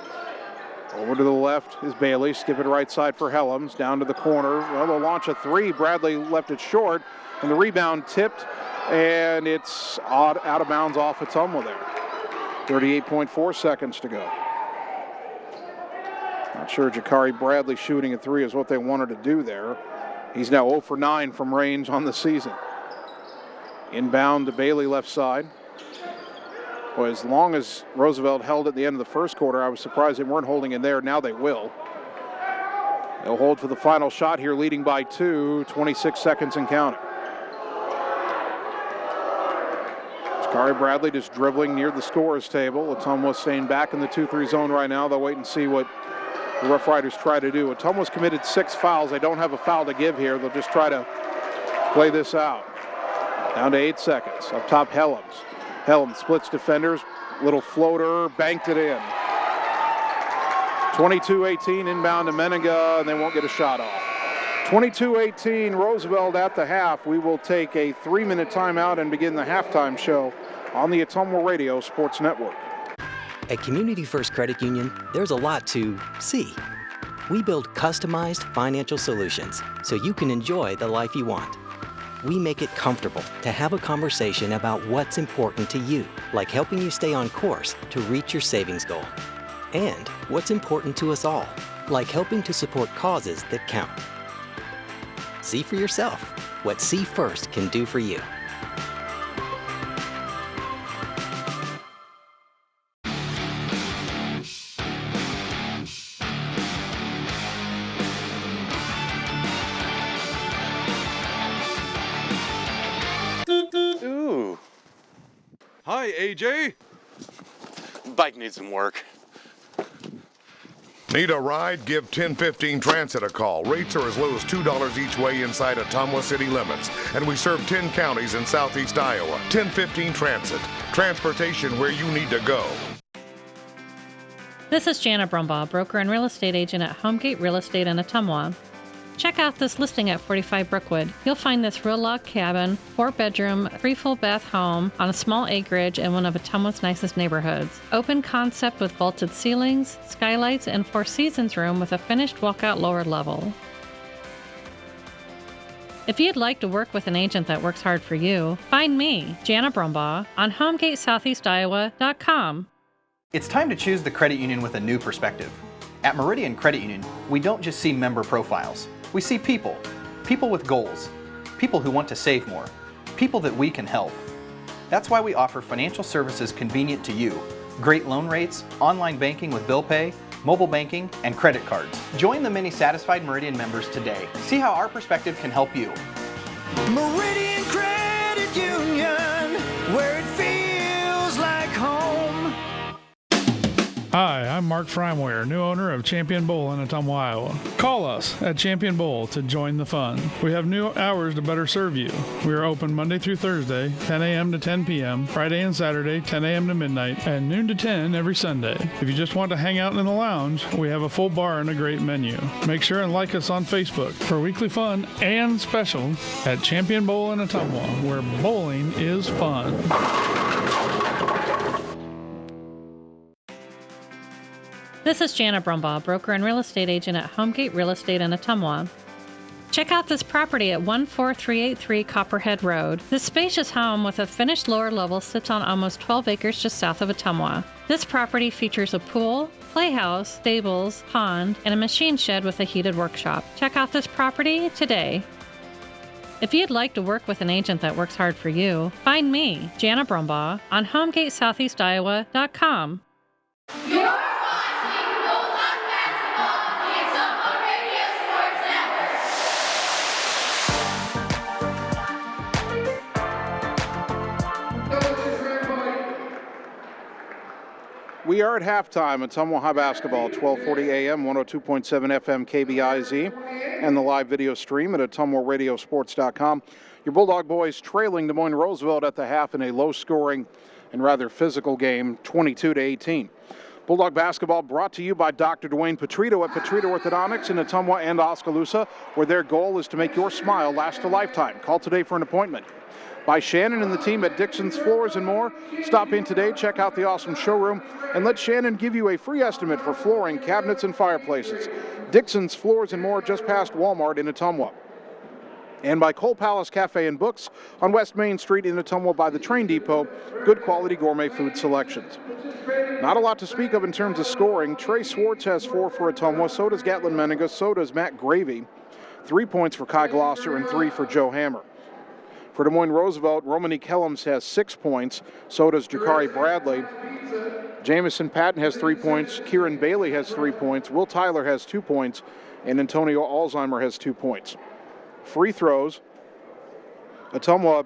Over to the left is Bailey, skip it right side for Helms, down to the corner. Well, they'll launch a 3. Bradley left it short, and the rebound tipped, and it's out of bounds off Ottumwa there. 38.4 seconds to go. Not sure Jakari Bradley shooting a 3 is what they wanted to do there. He's now 0 for 9 from range on the season. Inbound to Bailey left side. Well, as long as Roosevelt held at the end of the first quarter, I was surprised they weren't holding in there. Now they will. They'll hold for the final shot here, leading by 2, 26 seconds and counting. Jakari Bradley just dribbling near the scorer's table. Ottumwa staying back in the 2-3 zone right now. They'll wait and see what the Rough Riders try to do. Ottumwa's committed 6 fouls. They don't have a foul to give here. They'll just try to play this out. Down to 8 seconds. Up top, Helms. Helms splits defenders. Little floater, banked it in. 22-18 inbound to Meninga, and they won't get a shot off. 22-18 Roosevelt at the half. We will take a 3-minute timeout and begin the halftime show on the Ottumwa Radio Sports Network. At Community First Credit Union, there's a lot to see. We build customized financial solutions so you can enjoy the life you want. We make it comfortable to have a conversation about what's important to you, like helping you stay on course to reach your savings goal. And what's important to us all, like helping to support causes that count. See for yourself what See First can do for you. Ooh. Hi, AJ. Bike needs some work. Need a ride? Give 1015 Transit a call. Rates are as low as $2 each way inside Ottumwa city limits. And we serve 10 counties in southeast Iowa. 1015 Transit. Transportation where you need to go. This is Jana Brumbaugh, broker and real estate agent at Homegate Real Estate in Ottumwa. Check out this listing at 45 Brookwood. You'll find this real log cabin, 4-bedroom, 3 full bath home on a small acreage in one of Ottumwa's nicest neighborhoods. Open concept with vaulted ceilings, skylights, and 4 seasons room with a finished walkout lower level. If you'd like to work with an agent that works hard for you, find me, Jana Brumbaugh, on HomegateSoutheastIowa.com. It's time to choose the credit union with a new perspective. At Meridian Credit Union, we don't just see member profiles. We see people. People with goals. People who want to save more. People that we can help. That's why we offer financial services convenient to you. Great loan rates, online banking with bill pay, mobile banking, and credit cards. Join the many satisfied Meridian members today. See how our perspective can help you. Meridian Credit Union, where it feels like home. Hi, I'm Mark Freimweyer, new owner of Champion Bowl in Ottumwa, Iowa. Call us at Champion Bowl to join the fun. We have new hours to better serve you. We are open Monday through Thursday, 10 a.m. to 10 p.m., Friday and Saturday, 10 a.m. to midnight, and noon to 10 every Sunday. If you just want to hang out in the lounge, we have a full bar and a great menu. Make sure and like us on Facebook for weekly fun and specials at Champion Bowl in Ottumwa, where bowling is fun. This is Jana Brumbaugh, broker and real estate agent at Homegate Real Estate in Ottumwa. Check out this property at 14383 Copperhead Road. This spacious home with a finished lower level sits on almost 12 acres just south of Ottumwa. This property features a pool, playhouse, stables, pond, and a machine shed with a heated workshop. Check out this property today. If you'd like to work with an agent that works hard for you, find me, Jana Brumbaugh, on HomegateSoutheastIowa.com. You're watching Bulldog Basketball on the Ottumwa Radio Sports Network. We are at halftime at Ottumwa High Basketball, 1240 AM, 102.7 FM KBIZ, and the live video stream at OttumwaRadioSports.com. Your Bulldog boys trailing Des Moines Roosevelt at the half in a low-scoring and rather physical game, 22-18. Bulldog basketball brought to you by Dr. Dwayne Petrito at Petrito Orthodontics in Ottumwa and Oskaloosa, where their goal is to make your smile last a lifetime. Call today for an appointment. By Shannon and the team at Dixon's Floors and More. Stop in today, check out the awesome showroom, and let Shannon give you a free estimate for flooring, cabinets, and fireplaces. Dixon's Floors and More, just past Walmart in Ottumwa. And by Cole Palace Cafe and Books on West Main Street in Ottumwa by the train depot. Good quality gourmet food selections. Not a lot to speak of in terms of scoring. Trey Swartz has 4 for Ottumwa. So does Gatlin Menninga. So does Matt Gravy. 3 points for Kai Gloucester and 3 for Joe Hammer. For Des Moines Roosevelt, Romanique Helms has 6 points. So does Jakari Bradley. Jamison Patton has 3 points. Kieran Bailey has 3 points. Will Tyler has 2 points. And Antonio Alzheimer has 2 points. Free throws. Ottumwa,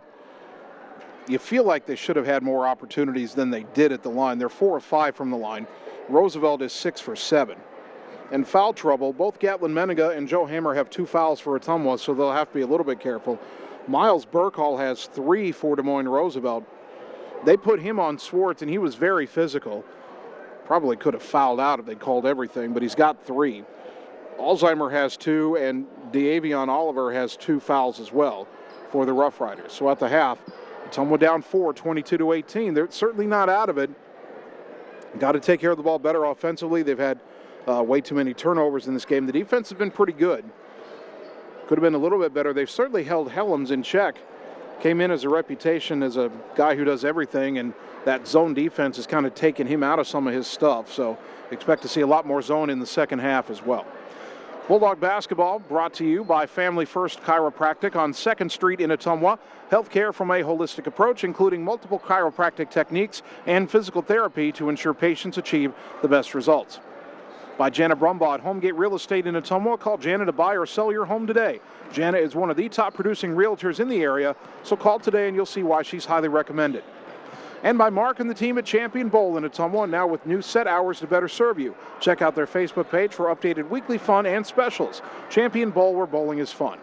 you feel like they should have had more opportunities than they did at the line. They're 4 of 5 from the line. Roosevelt is 6 for 7. And foul trouble, both Gatlin Menninga and Joe Hammer have 2 fouls for Ottumwa, so they'll have to be a little bit careful. Miles Burkhall has 3 for Des Moines Roosevelt. They put him on Swartz, and he was very physical. Probably could have fouled out if they called everything, but he's got 3. Alzheimer has 2, and D'Avion Oliver has 2 fouls as well for the Rough Riders. So at the half, Ottumwa down 4, 22-18. They're certainly not out of it. Got to take care of the ball better offensively. They've had way too many turnovers in this game. The defense has been pretty good. Could have been a little bit better. They've certainly held Helms in check. Came in as a reputation as a guy who does everything, and that zone defense has kind of taken him out of some of his stuff. So expect to see a lot more zone in the second half as well. Bulldog basketball brought to you by Family First Chiropractic on 2nd Street in Ottumwa. Healthcare from a holistic approach, including multiple chiropractic techniques and physical therapy to ensure patients achieve the best results. By Jana Brumbaugh at Homegate Real Estate in Ottumwa. Call Jana to buy or sell your home today. Jana is one of the top producing realtors in the area, so call today and you'll see why she's highly recommended. And by Mark and the team at Champion Bowl in Ottumwa, now with new set hours to better serve you. Check out their Facebook page for updated weekly fun and specials. Champion Bowl, where bowling is fun.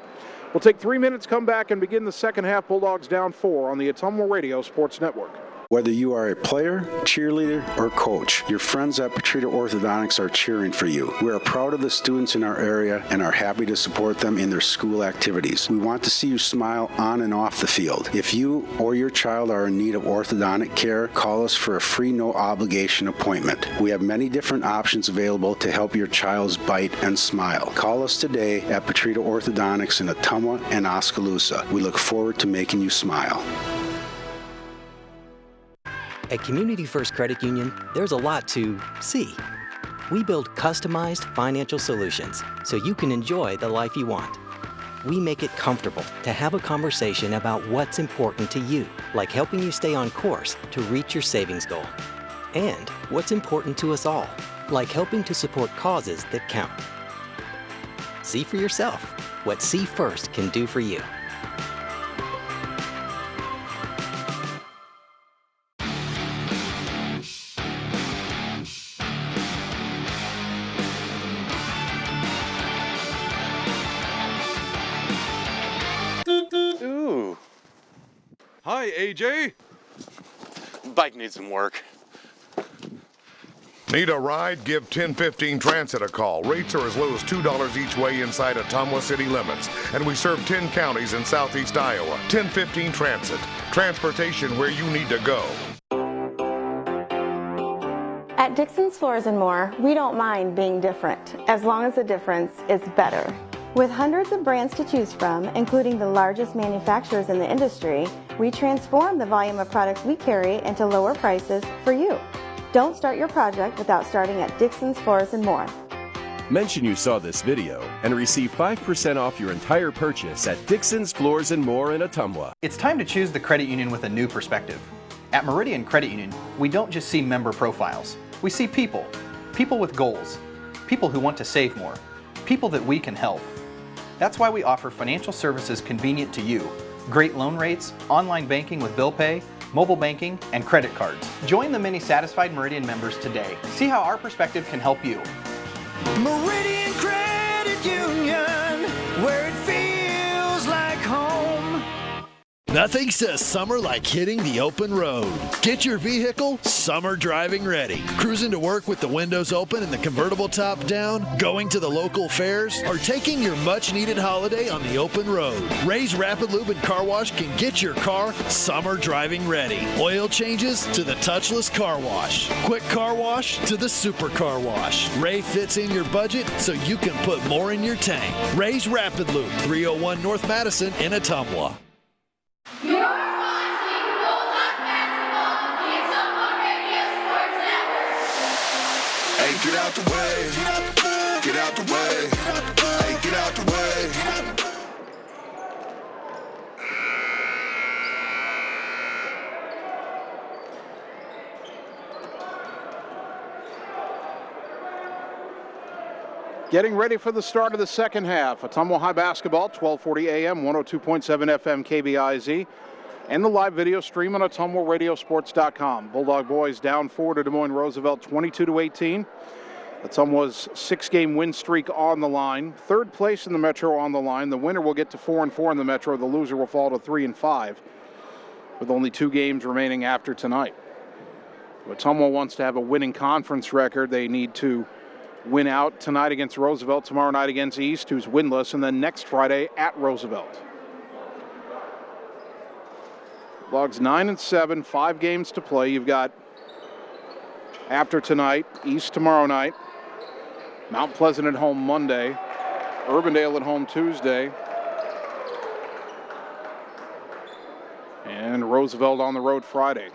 We'll take 3 minutes, come back, and begin the second half. Bulldogs down 4 on the Ottumwa Radio Sports Network. Whether you are a player, cheerleader, or coach, your friends at Petrito Orthodontics are cheering for you. We are proud of the students in our area and are happy to support them in their school activities. We want to see you smile on and off the field. If you or your child are in need of orthodontic care, call us for a free no-obligation appointment. We have many different options available to help your child's bite and smile. Call us today at Petrito Orthodontics in Ottumwa and Oskaloosa. We look forward to making you smile. At Community First Credit Union, there's a lot to see. We build customized financial solutions so you can enjoy the life you want. We make it comfortable to have a conversation about what's important to you, like helping you stay on course to reach your savings goal. And what's important to us all, like helping to support causes that count. See for yourself what See First can do for you. Hi, AJ. Bike needs some work. Need a ride? Give 1015 Transit a call. Rates are as low as $2 each way inside Ottumwa city limits. And we serve 10 counties in southeast Iowa. 1015 Transit. Transportation where you need to go. At Dixon's Floors & More, we don't mind being different, as long as the difference is better. With hundreds of brands to choose from, including the largest manufacturers in the industry, we transform the volume of products we carry into lower prices for you. Don't start your project without starting at Dixon's Floors & More. Mention you saw this video and receive 5% off your entire purchase at Dixon's Floors & More in Ottumwa. It's time to choose the credit union with a new perspective. At Meridian Credit Union, we don't just see member profiles. We see people. People with goals. People who want to save more. People that we can help. That's why we offer financial services convenient to you. Great loan rates, online banking with bill pay, mobile banking, and credit cards. Join the many satisfied Meridian members today. See how our perspective can help you. Meridian Credit Union, where it feels like home. Nothing says summer like hitting the open road. Get your vehicle summer driving ready. Cruising to work with the windows open and the convertible top down, going to the local fairs, or taking your much needed holiday on the open road. Ray's Rapid Lube and Car Wash can get your car summer driving ready. Oil changes to the touchless car wash. Quick car wash to the super car wash. Ray fits in your budget so you can put more in your tank. Ray's Rapid Lube, 301 North Madison in Ottumwa. You're watching Bulldog Basketball on the Ottumwa Radio Sports Network. Hey, get out the way. Get out the way. Hey, get out the way. Getting ready for the start of the second half. Ottumwa High Basketball, 1240 AM, 102.7 FM KBIZ, and the live video stream on OttumwaRadioSports.com. Bulldog boys down 4 to Des Moines Roosevelt, 22-18. Ottumwa's 6-game win streak on the line. Third place in the Metro on the line. The winner will get to 4-4 in the Metro. The loser will fall to 3-5, with only 2 games remaining after tonight. Ottumwa wants to have a winning conference record. They need to win out tonight against Roosevelt, tomorrow night against East, who's winless, and then next Friday at Roosevelt. Bulldogs 9-7, 5 games to play. You've got, after tonight, East tomorrow night, Mount Pleasant at home Monday, Urbandale at home Tuesday, and Roosevelt on the road Friday.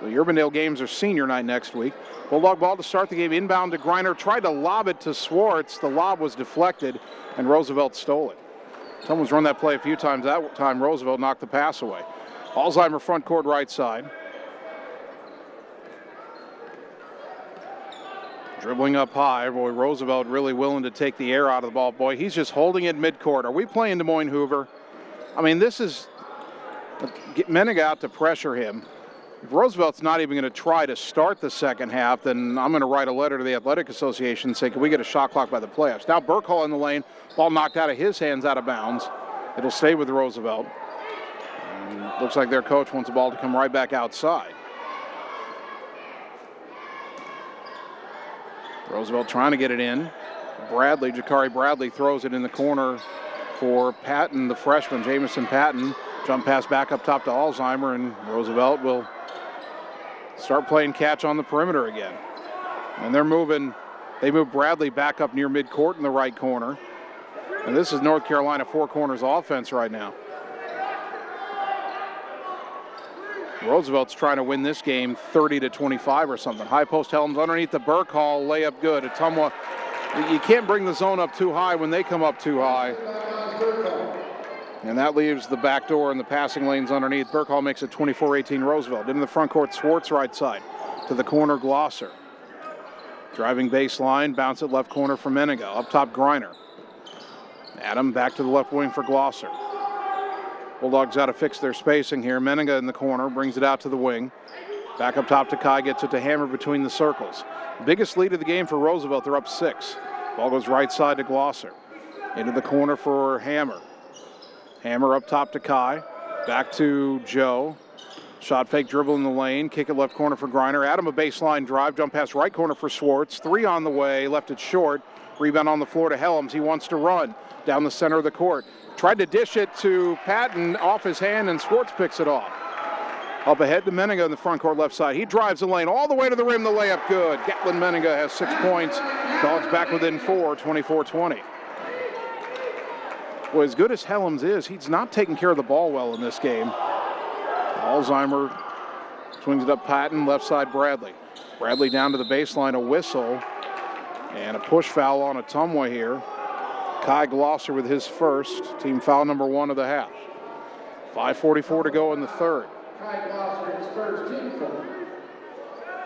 The Urbandale games are senior night next week. Bulldog ball to start the game, inbound to Griner, tried to lob it to Swartz. The lob was deflected, and Roosevelt stole it. Someone's run that play a few times. That time, Roosevelt knocked the pass away. Alzheimer front court right side. Dribbling up high. Boy, Roosevelt really willing to take the air out of the ball. Boy, he's just holding it midcourt. Are we playing Des Moines Hoover? I mean, this is get Menig out to pressure him. If Roosevelt's not even going to try to start the second half, then I'm going to write a letter to the Athletic Association and say, can we get a shot clock by the playoffs? Now Burkhall in the lane, ball knocked out of his hands out of bounds. It'll stay with Roosevelt. And looks like their coach wants the ball to come right back outside. Roosevelt trying to get it in. Bradley, Jakari Bradley throws it in the corner for Patton, the freshman, Jamison Patton. Jump pass back up top to Alzheimer, and Roosevelt will start playing catch on the perimeter again. And they move Bradley back up near midcourt in the right corner. And this is North Carolina four corners offense right now. Roosevelt's trying to win this game 30-25 or something. High post Helms underneath the Burkhall, layup good. Ottumwa, you can't bring the zone up too high when they come up too high. And that leaves the back door and the passing lanes underneath. Burkhall makes it 24-18 Roosevelt. Into the front court, Swartz right side. To the corner, Glosser. Driving baseline, bounce it left corner for Meniga. Up top, Griner. Adam back to the left wing for Glosser. Bulldogs got to fix their spacing here. Meniga in the corner, brings it out to the wing. Back up top to Kai, gets it to Hammer between the circles. Biggest lead of the game for Roosevelt, they're up 6. Ball goes right side to Glosser. Into the corner for Hammer. Hammer up top to Kai. Back to Joe. Shot fake, dribble in the lane, kick it left corner for Griner. Adam a baseline drive, jump pass right corner for Swartz. 3 on the way, left it short. Rebound on the floor to Helms. He wants to run down the center of the court. Tried to dish it to Patton, off his hand, and Swartz picks it off. Up ahead to Meninga in the front court left side. He drives the lane all the way to the rim, the layup good. Gatlin Meninga has 6 points. Dogs back within 4, 24-20. Well, as good as Helms is, he's not taking care of the ball well in this game. Alzheimer swings it up Patton, left side Bradley. Bradley down to the baseline, a whistle, and a push foul on Ottumwa here. Kai Glosser with his first, team foul number 1 of the half. 5:44 to go in the third.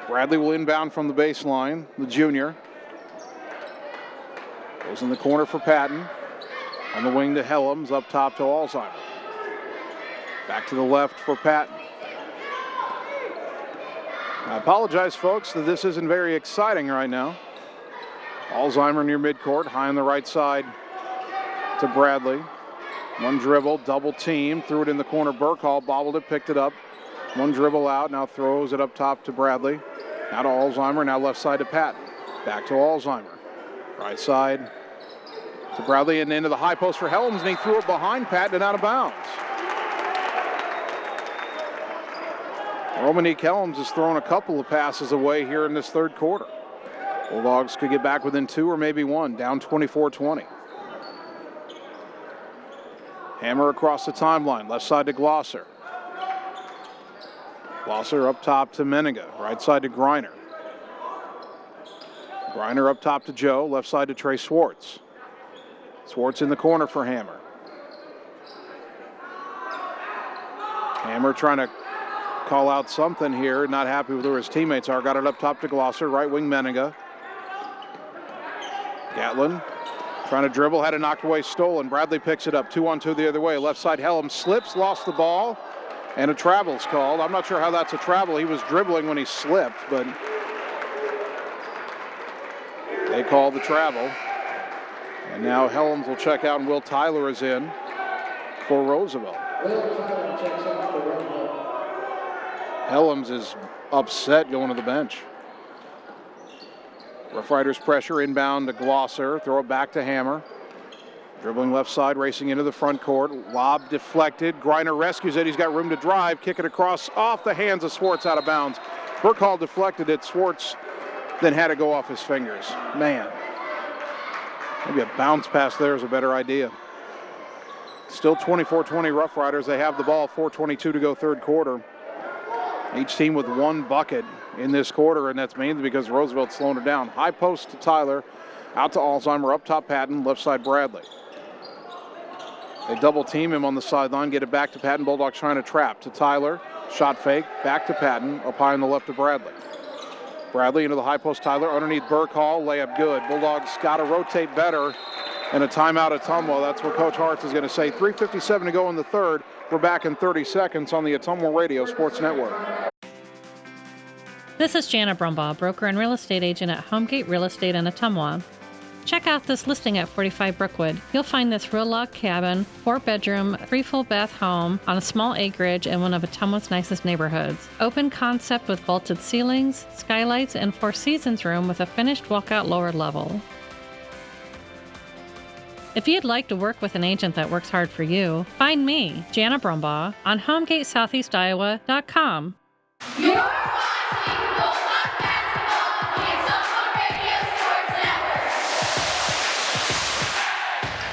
Bradley will inbound from the baseline, the junior. Goes in the corner for Patton. On the wing to Helms, up top to Alzheimer. Back to the left for Patton. I apologize, folks, that this isn't very exciting right now. Alzheimer near midcourt, high on the right side to Bradley. One dribble, double team, threw it in the corner. Burkhall bobbled it, picked it up. One dribble out, now throws it up top to Bradley. Now to Alzheimer, now left side to Patton. Back to Alzheimer. Right side to Bradley and into the high post for Helms, and he threw it behind Patton and out of bounds. Romanique Helms has thrown a couple of passes away here in this third quarter. Bulldogs could get back within 2 or maybe 1, down 24-20. Hammer across the timeline, left side to Glosser. Glosser up top to Meninga, right side to Griner. Griner up top to Joe, left side to Trey Swartz. Swartz in the corner for Hammer. Hammer trying to call out something here, not happy with where his teammates are. Got it up top to Glosser, right wing Meninga. Gatlin trying to dribble, had it knocked away, stolen. Bradley picks it up, 2-on-2 the other way. Left side, Helms slips, lost the ball, and a travel's called. I'm not sure how that's a travel. He was dribbling when he slipped, but they call the travel. And now Helms will check out, and Will Tyler is in for Roosevelt. Helms is upset going to the bench. Rough Riders pressure, inbound to Glosser, throw it back to Hammer. Dribbling left side, racing into the front court. Lob deflected, Griner rescues it, he's got room to drive, kick it across, off the hands of Swartz, out of bounds. Burkhall deflected it, Swartz then had to go off his fingers. Man, maybe a bounce pass there is a better idea. Still 24-20 Rough Riders, they have the ball, 4:22 to go third quarter. Each team with 1 bucket in this quarter, and that's mainly because Roosevelt's slowing it down. High post to Tyler, out to Alzheimer, up top Patton, left side Bradley. They double team him on the sideline, get it back to Patton. Bulldogs trying to trap to Tyler, shot fake, back to Patton, up high on the left to Bradley. Bradley into the high post, Tyler underneath Burkhall, layup good. Bulldogs got to rotate better, and a timeout at Ottumwa. That's what Coach Hartz is going to say. 3:57 to go in the third. We're back in 30 seconds on the Ottumwa Radio Sports Network. This is Jana Brumbaugh, broker and real estate agent at Homegate Real Estate in Ottumwa. Check out this listing at 45 Brookwood. You'll find this real log cabin, 4-bedroom, 3 full bath home on a small acreage in one of Ottumwa's nicest neighborhoods. Open concept with vaulted ceilings, skylights, and 4 seasons room with a finished walkout lower level. If you'd like to work with an agent that works hard for you, find me, Jana Brumbaugh, on HomegateSoutheastIowa.com. You're watching Bulldog Basketball on the Ottumwa Radio Sports Network.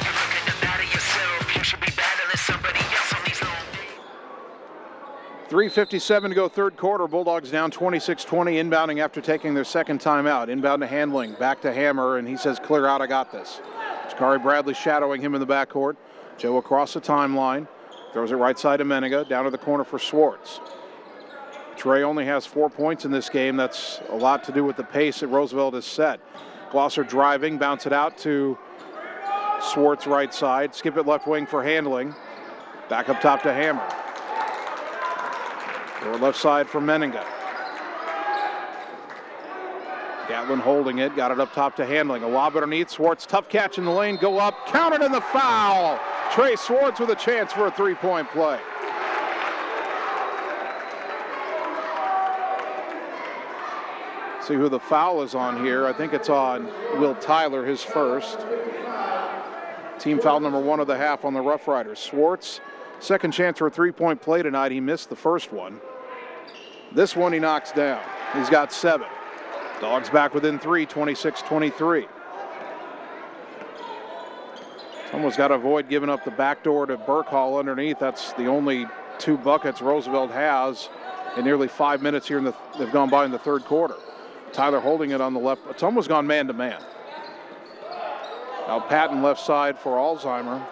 You're looking to better yourself. You should be battling somebody else on these long days. 3:57 to go third quarter. Bulldogs down 26-20, inbounding after taking their second timeout. Inbound to Handling, back to Hammer, and he says, clear out, I got this. Jakari Bradley shadowing him in the backcourt. Joe across the timeline, throws it right side to Meninga, down to the corner for Swartz. Trey only has 4 points in this game. That's a lot to do with the pace that Roosevelt has set. Glosser driving, bounce it out to Swartz right side. Skip it left wing for Handling. Back up top to Hammer. Or left side for Meninga. Gatlin holding it, got it up top to Handling. A lob underneath, Swartz, tough catch in the lane, go up, counted in the foul. Trey Swartz with a chance for a 3-point play. See who the foul is on here. I think it's on Will Tyler, his first. Team foul number 1 of the half on the Rough Riders. Swartz, second chance for a three-point play tonight. He missed the first one. This one he knocks down. He's got 7. Dogs back within 3, 26-23. Someone's got to avoid giving up the backdoor to Burkhall underneath. That's the only 2 buckets Roosevelt has in nearly 5 minutes here. They've gone by in the third quarter. Tyler holding it on the left. Ottumwa's gone man-to-man. Now Patton left side for Alzheimer.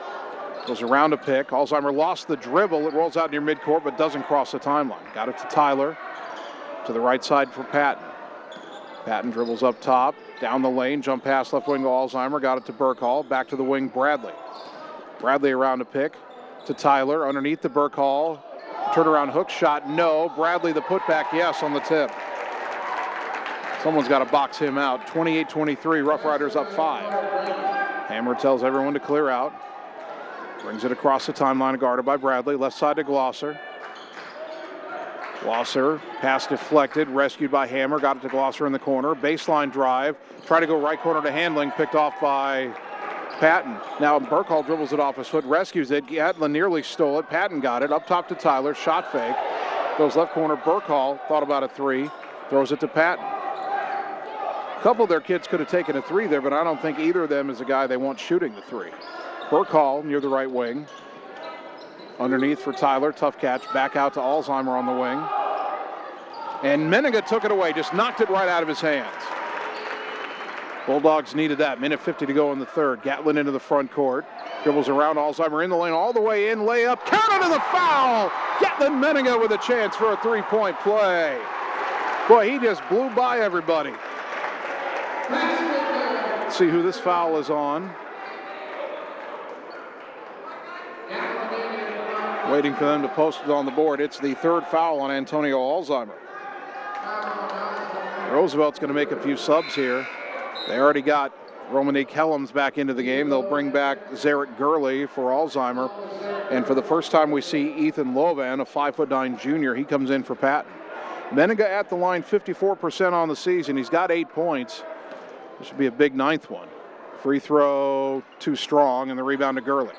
Goes around a pick. Alzheimer lost the dribble. It rolls out near midcourt but doesn't cross the timeline. Got it to Tyler. To the right side for Patton. Patton dribbles up top. Down the lane. Jump pass left wing to Alzheimer. Got it to Burkhall. Back to the wing Bradley. Bradley around a pick. To Tyler. Underneath the Burkhall. Turnaround hook shot. No. Bradley the putback. Yes on the tip. Someone's got to box him out. 28-23. Rough Riders up 5. Hammer tells everyone to clear out. Brings it across the timeline, guarded by Bradley. Left side to Glosser. Glosser, pass deflected, rescued by Hammer. Got it to Glosser in the corner. Baseline drive. Try to go right corner to Handling. Picked off by Patton. Now Burkhall dribbles it off his foot, rescues it. Gatlin nearly stole it. Patton got it. Up top to Tyler. Shot fake. Goes left corner. Burkhall thought about a 3. Throws it to Patton. A couple of their kids could have taken a 3 there, but I don't think either of them is a guy they want shooting the 3. Burkhall near the right wing. Underneath for Tyler, tough catch. Back out to Alzheimer on the wing. And Menninga took it away, just knocked it right out of his hands. Bulldogs needed that. Minute 50 to go in the third. Gatlin into the front court. Dribbles around Alzheimer in the lane, all the way in, layup. Counted to the foul! Gatlin Menninga with a chance for a 3-point play. Boy, he just blew by everybody. Let's see who this foul is on. Waiting for them to post it on the board. It's the 3rd foul on Antonio Alzheimer. Roosevelt's going to make a few subs here. They already got Romanique Helms back into the game. They'll bring back Zarek Gurley for Alzheimer. And for the first time we see Ethan Lovan, a 5'9" junior. He comes in for Patton. Menninga at the line, 54% on the season. He's got 8 points. This should be a big 9th one. Free throw too strong, and the rebound to Gurley.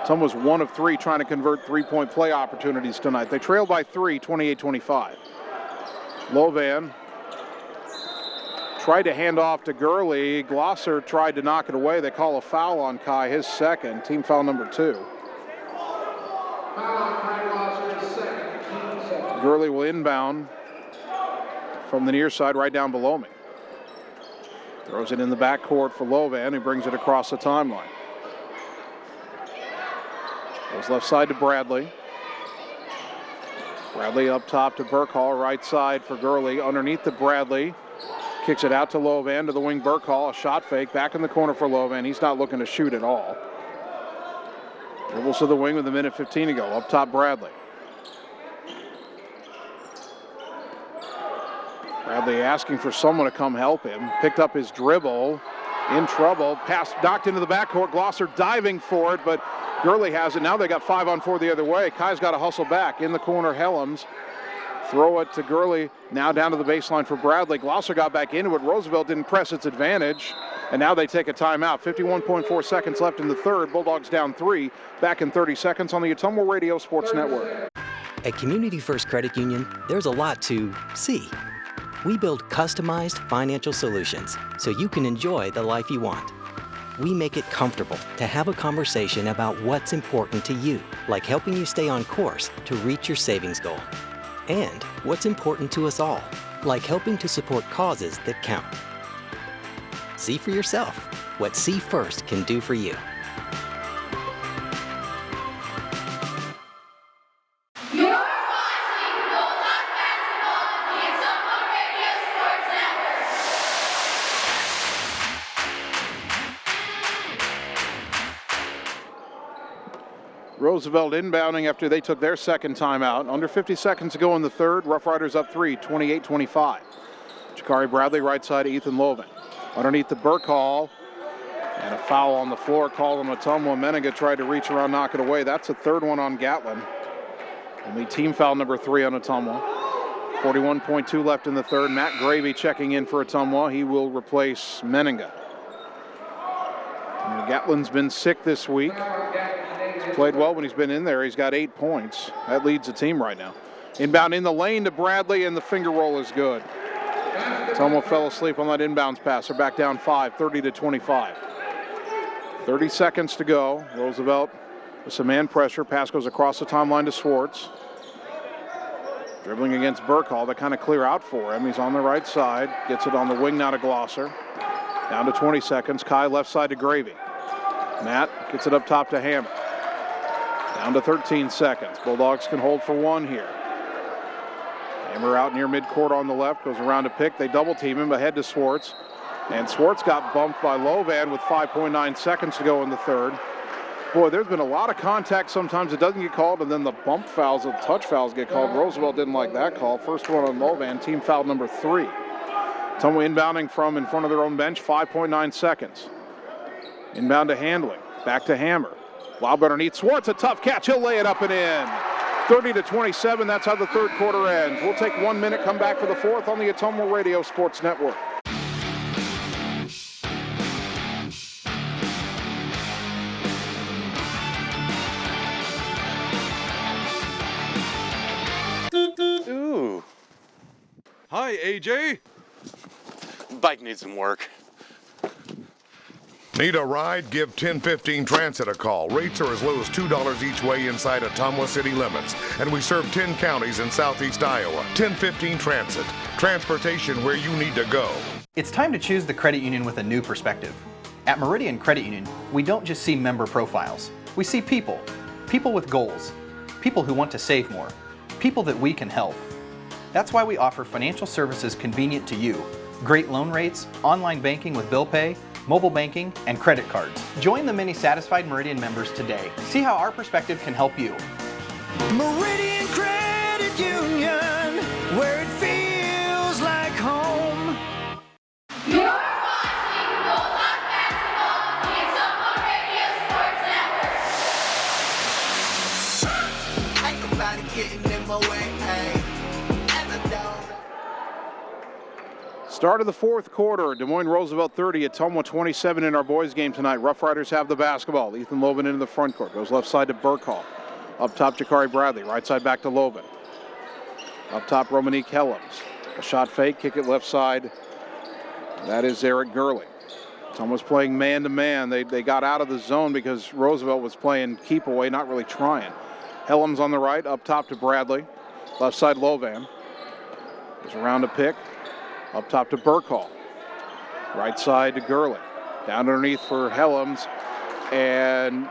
Tom was 1 of 3 trying to convert 3-point play opportunities tonight. They trailed by 3, 28-25. Lovan tried to hand off to Gurley. Glosser tried to knock it away. They call a foul on Kai, his second, team foul number 2. Gurley will inbound from the near side right down below me. Throws it in the backcourt for Lovan, who brings it across the timeline. Goes left side to Bradley. Bradley up top to Burkhall, right side for Gurley. Underneath to Bradley. Kicks it out to Lovan, to the wing Burkhall. A shot fake, back in the corner for Lovan. He's not looking to shoot at all. Dribbles to the wing with a minute 15 to go. Up top Bradley. Bradley asking for someone to come help him. Picked up his dribble. In trouble. Pass knocked into the backcourt. Glosser diving for it, but Gurley has it. Now they got 5-on-4 the other way. Kai's got to hustle back. In the corner, Helms. Throw it to Gurley. Now down to the baseline for Bradley. Glosser got back into it. Roosevelt didn't press its advantage. And now they take a timeout. 51.4 seconds left in the third. Bulldogs down 3. Back in 30 seconds on the Ottumwa Radio Sports Network. At Community First Credit Union, there's a lot to see. We build customized financial solutions so you can enjoy the life you want. We make it comfortable to have a conversation about what's important to you, like helping you stay on course to reach your savings goal. And what's important to us all, like helping to support causes that count. See for yourself what See First can do for you. You're watching Bulldog Basketball on the Ottumwa Radio Sports Network. Roosevelt inbounding after they took their second timeout. Under 50 seconds to go in the third. Rough Riders up 3, 28-25. Jakari Bradley, right side to Ethan Lovan. Underneath the Burkhall. And a foul on the floor called on Ottumwa. Menninga tried to reach around, knock it away. That's a third one on Gatlin. Only team foul number 3 on Ottumwa. 41.2 left in the third. Matt Gravy checking in for Ottumwa. He will replace Meninga. Gatlin's been sick this week. He's played well when he's been in there. He's got 8 points. That leads the team right now. Inbound in the lane to Bradley, and the finger roll is good. Ottumwa fell asleep on that inbounds pass. They're back down 5, 30-25. 30 seconds to go. Roosevelt with some man pressure. Pass goes across the timeline to Swartz. Dribbling against Burkhall. They kind of clear out for him. He's on the right side. Gets it on the wing now to Glosser. Down to 20 seconds. Kai left side to Gravy. Matt gets it up top to Hammer. Down to 13 seconds. Bulldogs can hold for one here. Hammer out near midcourt on the left. Goes around to pick. They double team him ahead to Swartz. And Swartz got bumped by Lovan with 5.9 seconds to go in the third. Boy, there's been a lot of contact. Sometimes it doesn't get called, and then the bump fouls, the touch fouls get called. Roosevelt didn't like that call. First one on Lovan, team foul number 3. Ottumwa inbounding from in front of their own bench, 5.9 seconds. Inbound to Handling, back to Hammer. Lob underneath, Swartz, a tough catch, he'll lay it up and in. 30-27, that's how the third quarter ends. We'll take 1 minute, come back for the fourth on the Ottumwa Radio Sports Network. Ooh. Hi, AJ. Bike needs some work. Need a ride? Give 1015 Transit a call. Rates are as low as $2 each way inside Ottumwa city limits. And we serve 10 counties in southeast Iowa. 1015 Transit. Transportation where you need to go. It's time to choose the credit union with a new perspective. At Meridian Credit Union, we don't just see member profiles. We see people. People with goals. People who want to save more. People that we can help. That's why we offer financial services convenient to you. Great loan rates, online banking with bill pay, mobile banking, and credit cards. Join the many satisfied Meridian members today. See how our perspective can help you. Meridian Credit Union, where it feels like home. You're watching Bulldog Basketball on the Ottumwa Radio Sports Network. Ain't nobody getting in my way, hey. Start of the fourth quarter, Des Moines Roosevelt 30, Ottumwa 27 in our boys game tonight. Rough Riders have the basketball. Ethan Lovan into the front court. Goes left side to Burkhall. Up top, Jakari Bradley. Right side back to Lovan. Up top, Romanique Helms. A shot fake, kick it left side. That is Eric Gurley. Ottumwa's playing man-to-man. They got out of the zone because Roosevelt was playing keep away, not really trying. Helms on the right, up top to Bradley. Left side, Lovan. Goes around to pick. Up top to Burkhall. Right side to Gurley. Down underneath for Helms. And,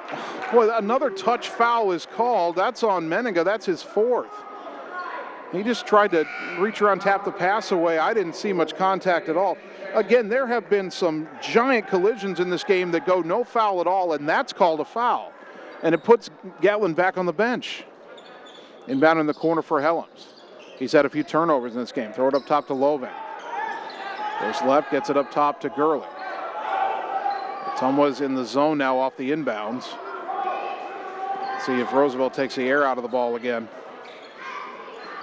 boy, another touch foul is called. That's on Meninga. That's his fourth. He just tried to reach around, tap the pass away. I didn't see much contact at all. Again, there have been some giant collisions in this game that go no foul at all, and that's called a foul. And it puts Gatlin back on the bench. Inbound in the corner for Helms. He's had a few turnovers in this game. Throw it up top to Lovan. Goes left, gets it up top to Gurley. Ottumwa's in the zone now off the inbounds. See if Roosevelt takes the air out of the ball again.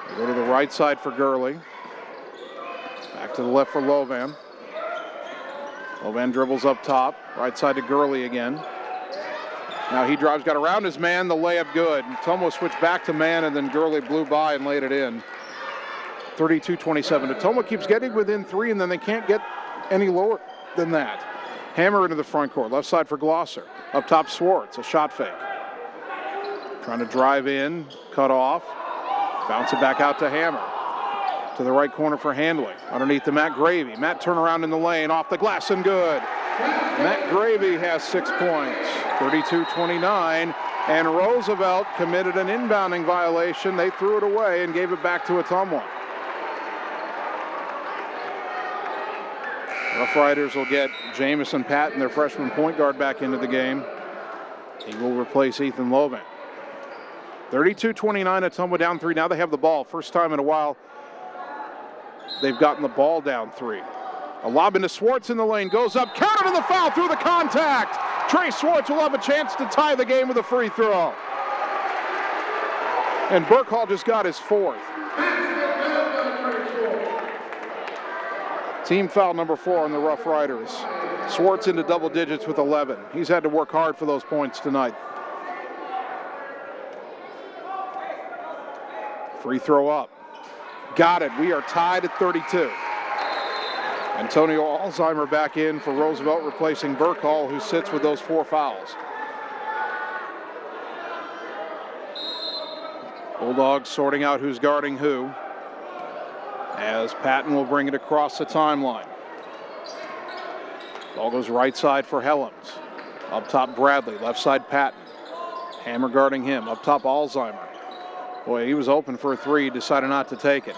They go to the right side for Gurley. Back to the left for Lovan. Lovan dribbles up top. Right side to Gurley again. Now he drives, got around his man, the layup good. Ottumwa switched back to man, and then Gurley blew by and laid it in. 32-27. Ottumwa keeps getting within 3, and then they can't get any lower than that. Hammer into the front court. Left side for Glosser. Up top, Swartz. A shot fake. Trying to drive in. Cut off. Bounce it back out to Hammer. To the right corner for Handling. Underneath to Matt Gravy. Matt turnaround in the lane. Off the glass and good. Matt Gravy has 6 points. 32-29. And Roosevelt committed an inbounding violation. They threw it away and gave it back to Ottumwa. Rough Riders will get Jamison Patton, their freshman point guard, back into the game. He will replace Ethan Lovan. 32-29, Ottumwa down 3. Now they have the ball. First time in a while they've gotten the ball down 3. A lob into Swartz in the lane. Goes up. Counted to the foul through the contact. Trey Swartz will have a chance to tie the game with a free throw. And Burkhall just got his 4th. Team foul number 4 on the Rough Riders. Swartz into double digits with 11. He's had to work hard for those points tonight. Free throw up. Got it. We are tied at 32. Antonio Alzheimer back in for Roosevelt, replacing Burkhall, who sits with those 4 fouls. Bulldogs sorting out who's guarding who, as Patton will bring it across the timeline. Ball goes right side for Helms. Up top Bradley, left side Patton. Hammer guarding him. Up top Alzheimer. Boy, he was open for a 3, decided not to take it.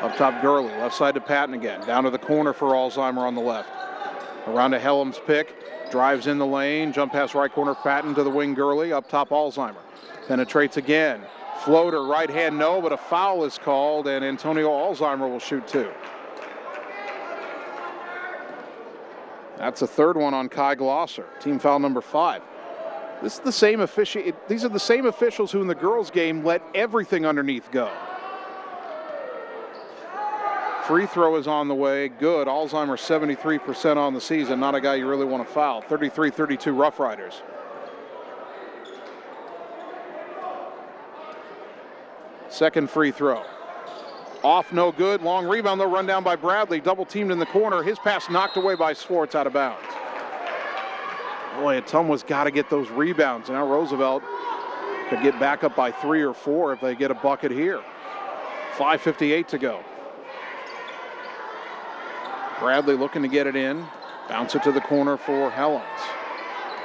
Up top Gurley, left side to Patton again. Down to the corner for Alzheimer on the left. Around to Helms pick. Drives in the lane. Jump pass right corner Patton to the wing Gurley. Up top Alzheimer. Penetrates again. Floater, right hand no, but a foul is called, and Antonio Alzheimer will shoot 2. That's a third one on Kai Glosser. Team foul number 5. This is the same these are the same officials who in the girls' game let everything underneath go. Free throw is on the way. Good. Alzheimer 73% on the season. Not a guy you really want to foul. 33-32 Rough Riders. Second free throw. Off, no good. Long rebound, though, run down by Bradley. Double teamed in the corner. His pass knocked away by Swartz out of bounds. Boy, Ottumwa's got to get those rebounds. Now Roosevelt could get back up by 3 or 4 if they get a bucket here. 5:58 to go. Bradley looking to get it in. Bounce it to the corner for Helms.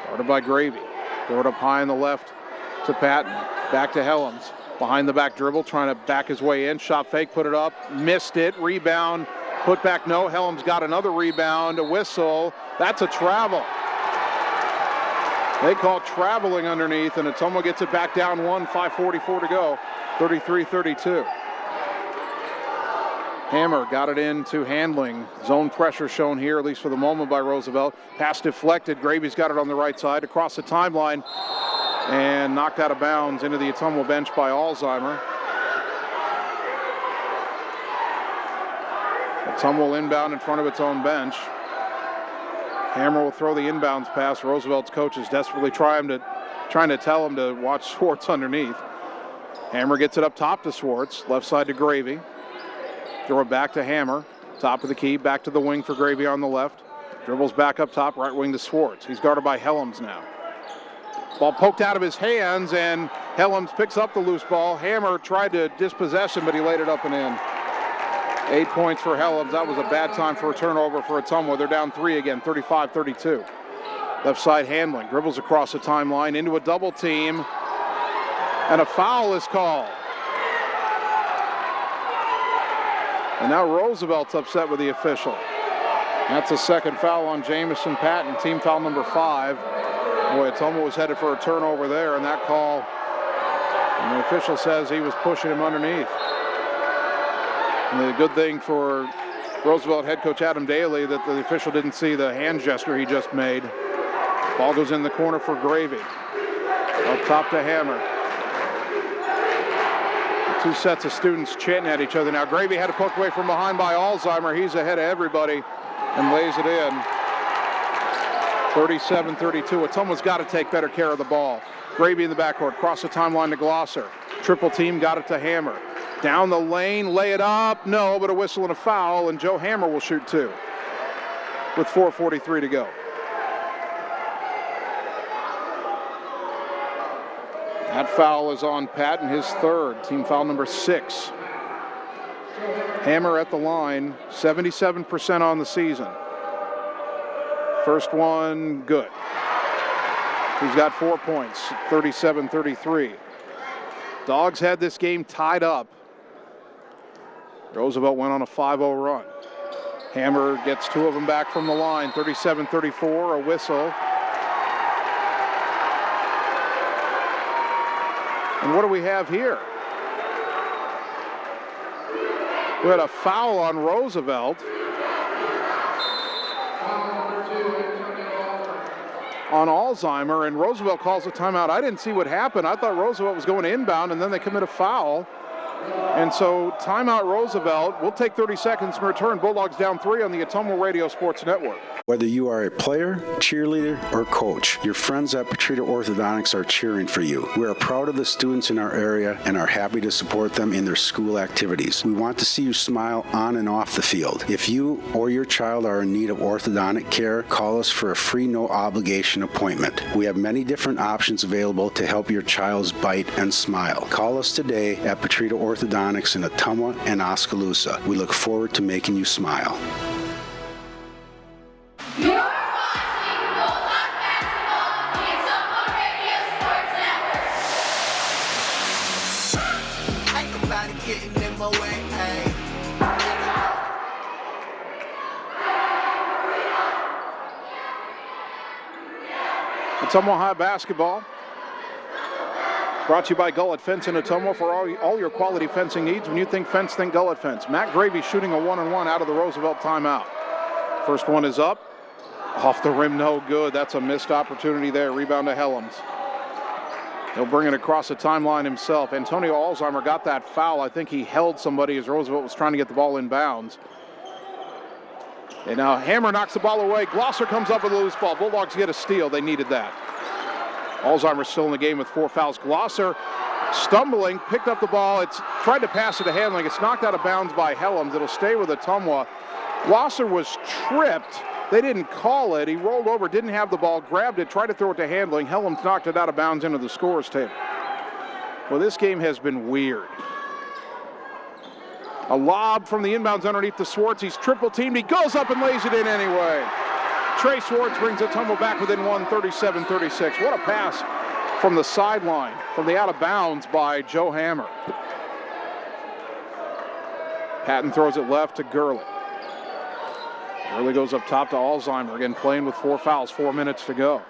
Guarded by Gravy. Throw it up high on the left to Patton. Back to Helms. Behind the back dribble, trying to back his way in. Shot fake, put it up, missed it. Rebound, put back no. Helms got another rebound, a whistle. That's a travel. They call traveling underneath, and Ottumwa gets it back down 1, 5:44 to go. 33-32. Hammer got it into Handling. Zone pressure shown here, at least for the moment, by Roosevelt. Pass deflected. Gravy's got it on the right side across the timeline. And knocked out of bounds into the Ottumwa bench by Alzheimer. Ottumwa will inbound in front of its own bench. Hammer will throw the inbounds pass. Roosevelt's coach is desperately trying to tell him to watch Swartz underneath. Hammer gets it up top to Swartz. Left side to Gravy. Throw it back to Hammer. Top of the key. Back to the wing for Gravy on the left. Dribbles back up top. Right wing to Swartz. He's guarded by Helms now. Ball poked out of his hands, and Helms picks up the loose ball. Hammer tried to dispossess him, but he laid it up and in. 8 points for Helms. That was a bad time for a turnover for Ottumwa. They're down 3 again, 35-32. Left side Handling. Dribbles across the timeline into a double team, and a foul is called. And now Roosevelt's upset with the official. That's a second foul on Jamison Patton, team foul number 5. Boy, Ottumwa was headed for a turnover there, and that call, and the official says he was pushing him underneath. And the good thing for Roosevelt head coach Adam Daly that the official didn't see the hand gesture he just made. Ball goes in the corner for Gravy. Up top to Hammer. Two sets of students chanting at each other. Now Gravy had a poke away from behind by Alzheimer. He's ahead of everybody and lays it in. 37-32. Ottumwa's got to take better care of the ball. Gravy in the backcourt, cross the timeline to Glosser. Triple team, got it to Hammer. Down the lane, lay it up. No, but a whistle and a foul, and Joe Hammer will shoot 2 with 4:43 to go. That foul is on Patton, his third, team foul number 6. Hammer at the line, 77% on the season. First one, good. He's got 4 points, 37-33. Dogs had this game tied up. Roosevelt went on a 5-0 run. Hammer gets 2 of them back from the line, 37-34, a whistle. And what do we have here? We had a foul on Roosevelt. On Alzheimer, and Roosevelt calls a timeout. I didn't see what happened. I thought Roosevelt was going to inbound, and then they commit a foul. And so timeout Roosevelt. We'll take 30 seconds and return. Bulldogs down 3 on the Ottumwa Radio Sports Network. Whether you are a player, cheerleader, or coach, your friends at Petrita Orthodontics are cheering for you. We are proud of the students in our area and are happy to support them in their school activities. We want to see you smile on and off the field. If you or your child are in need of orthodontic care, call us for a free no-obligation appointment. We have many different options available to help your child's bite and smile. Call us today at Petrita Orthodontics in Ottumwa and Oskaloosa. We look forward to making you smile. You're watching Bulldog Basketball on the Ottumwa Radio Sports Network. Ain't nobody getting in my way, ayy. Ottumwa High basketball. Brought to you by Gullet Fence in Ottumwa for all your quality fencing needs. When you think fence, think Gullet Fence. Matt Gravy shooting a 1-on-1 out of the Roosevelt timeout. First one is up. Off the rim, no good. That's a missed opportunity there. Rebound to Helms. He'll bring it across the timeline himself. Antonio Alzheimer got that foul. I think he held somebody as Roosevelt was trying to get the ball in bounds. And now Hammer knocks the ball away. Glosser comes up with a loose ball. Bulldogs get a steal. They needed that. Alzheimer's still in the game with 4 fouls. Glosser stumbling, picked up the ball. It's tried to pass it to Handling. It's knocked out of bounds by Helms. It'll stay with Ottumwa. Glosser was tripped. They didn't call it. He rolled over, didn't have the ball, grabbed it, tried to throw it to Handling. Helms knocked it out of bounds into the scorer's table. Well, this game has been weird. A lob from the inbounds underneath to Swartz. He's triple teamed. He goes up and lays it in anyway. Trey Swartz brings Ottumwa back within 1, 37-36. What a pass from the sideline, from the out of bounds by Joe Hammer. Patton throws it left to Gurley. Gurley goes up top to Alzheimer, again playing with 4 fouls, 4 minutes to go.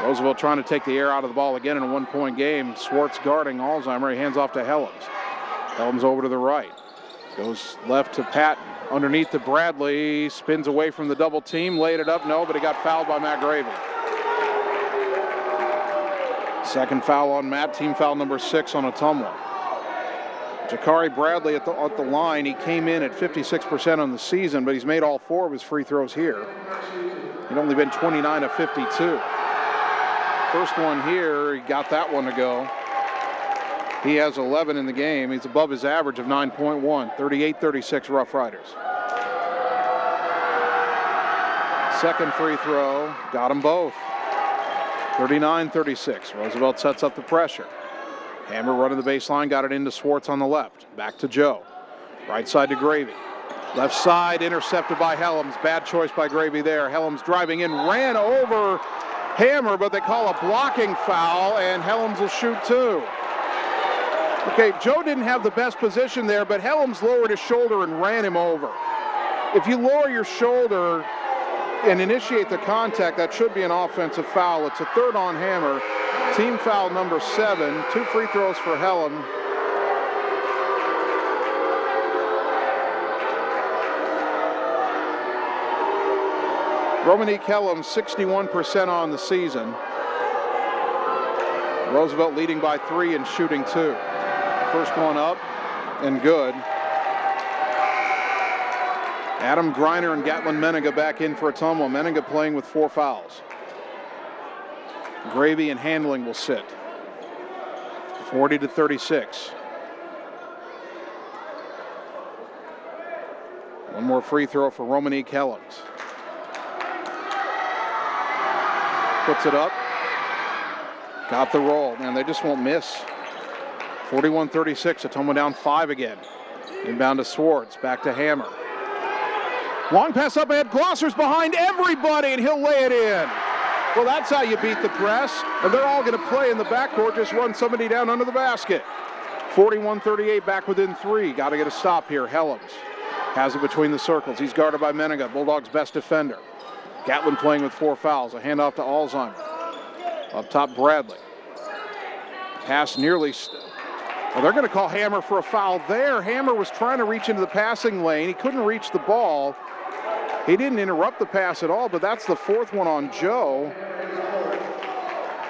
Roosevelt trying to take the air out of the ball again in a 1-point game. Swartz guarding Alzheimer. He hands off to Helms. Helms over to the right. Goes left to Patton. Underneath to Bradley. Spins away from the double team. Laid it up. No, but he got fouled by Matt Gravy. Second foul on Matt. Team foul number 6 on Ottumwa. Jakari Bradley at the line. He came in at 56% on the season, but he's made all 4 of his free throws here. He'd only been 29 of 52. First one here, he got that one to go. He has 11 in the game. He's above his average of 9.1. 38-36 Roughriders. Second free throw, got them both. 39-36. Roosevelt sets up the pressure. Hammer running the baseline, got it into Swartz on the left. Back to Joe. Right side to Gravy. Left side intercepted by Helms. Bad choice by Gravy there. Helms driving in, ran over Hammer, but they call a blocking foul, and Helms will shoot 2. Okay, Joe didn't have the best position there, but Helms lowered his shoulder and ran him over. If you lower your shoulder and initiate the contact, that should be an offensive foul. It's a 3rd on Hammer. Team foul number 7. 2 free throws for Helm. Romanique Helm, 61% on the season. Roosevelt leading by 3 and shooting 2. First one up and good. Adam Greiner and Gatlin Menninga back in for Ottumwa. Menninga playing with 4 fouls. Gravy and Handling will sit. 40-36. One more free throw for Romanique Helms. Puts it up. Got the roll. Man, they just won't miss. 41-36. Ottumwa down 5 again. Inbound to Swartz. Back to Hammer. Long pass up ahead. Glosser's behind everybody, and he'll lay it in. Well, that's how you beat the press. And they're all going to play in the backcourt. Just run somebody down under the basket. 41-38, back within 3. Got to get a stop here. Helms has it between the circles. He's guarded by Menninga, Bulldogs' best defender. Gatlin playing with 4 fouls. A handoff to Alzheimer. Up top, Bradley. Pass nearly. Well, they're going to call Hammer for a foul there. Hammer was trying to reach into the passing lane. He couldn't reach the ball. He didn't interrupt the pass at all, but that's the 4th one on Joe.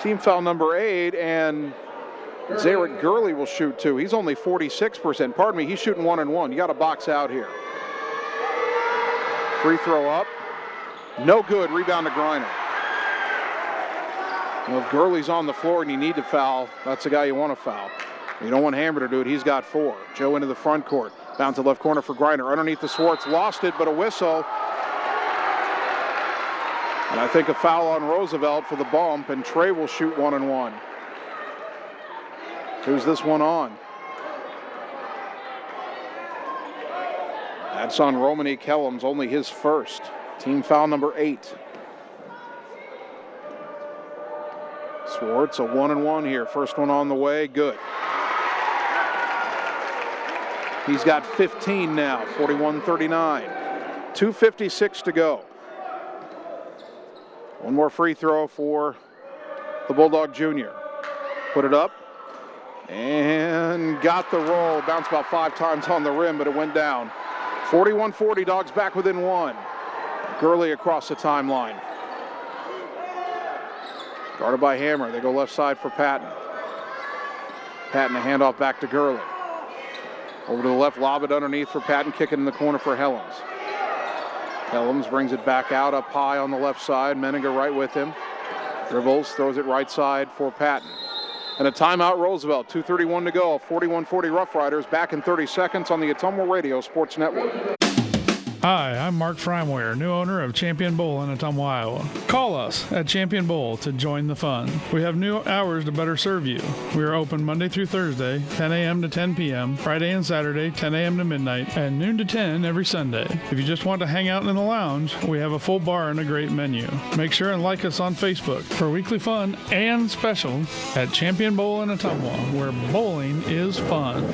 Team foul number 8, and Zarek Gurley will shoot 2. He's only 46%. Pardon me, he's shooting 1 and 1. You got to box out here. Free throw up. No good. Rebound to Griner. Well, if Gurley's on the floor and you need to foul, that's the guy you want to foul. You don't want Hammer to do it. He's got 4. Joe into the front court. Bounce to left corner for Griner. Underneath the Swartz. Lost it, but a whistle. And I think a foul on Roosevelt for the bump, and Trey will shoot 1 and 1. Who's this one on? That's on Romany Kellums, only his first. Team foul number 8. Swartz, a 1 and 1 here. First one on the way, good. He's got 15 now, 41-39. 2:56 to go. One more free throw for the Bulldog Junior. Put it up and got the roll. Bounced about 5 times on the rim, but it went down. 41-40, Dogs back within 1. Gurley across the timeline. Guarded by Hammer. They go left side for Patton. Patton, a handoff back to Gurley. Over to the left, lob it underneath for Patton, kick it in the corner for Helms. Helms brings it back out up high on the left side. Menninger right with him. Dribbles, throws it right side for Patton. And a timeout, Roosevelt. 2:31 to go. 41-40 Roughriders back in 30 seconds on the Ottumwa Radio Sports Network. Hi, I'm Mark Freimwehr, new owner of Champion Bowl in Ottumwa, Iowa. Call us at Champion Bowl to join the fun. We have new hours to better serve you. We are open Monday through Thursday, 10 a.m. to 10 p.m., Friday and Saturday, 10 a.m. to midnight, and noon to 10 every Sunday. If you just want to hang out in the lounge, we have a full bar and a great menu. Make sure and like us on Facebook for weekly fun and special at Champion Bowl in Ottumwa, where bowling is fun.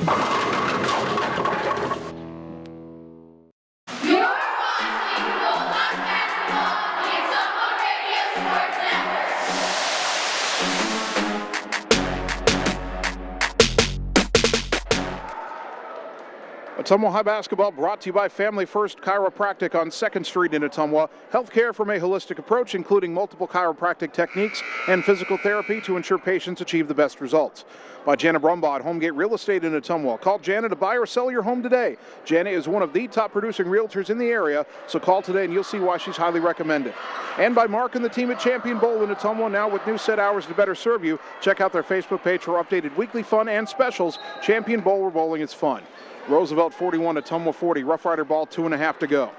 Ottumwa High Basketball brought to you by Family First Chiropractic on 2nd Street in Ottumwa. Healthcare from a holistic approach, including multiple chiropractic techniques and physical therapy to ensure patients achieve the best results. By Jana Brumbaugh, Homegate Real Estate in Ottumwa. Call Jana to buy or sell your home today. Jana is one of the top producing realtors in the area, so call today and you'll see why she's highly recommended. And by Mark and the team at Champion Bowl in Ottumwa, now with new set hours to better serve you. Check out their Facebook page for updated weekly fun and specials. Champion Bowl, where bowling is fun. Roosevelt 41, Ottumwa 40. Rough Rider ball, 2.5 to go.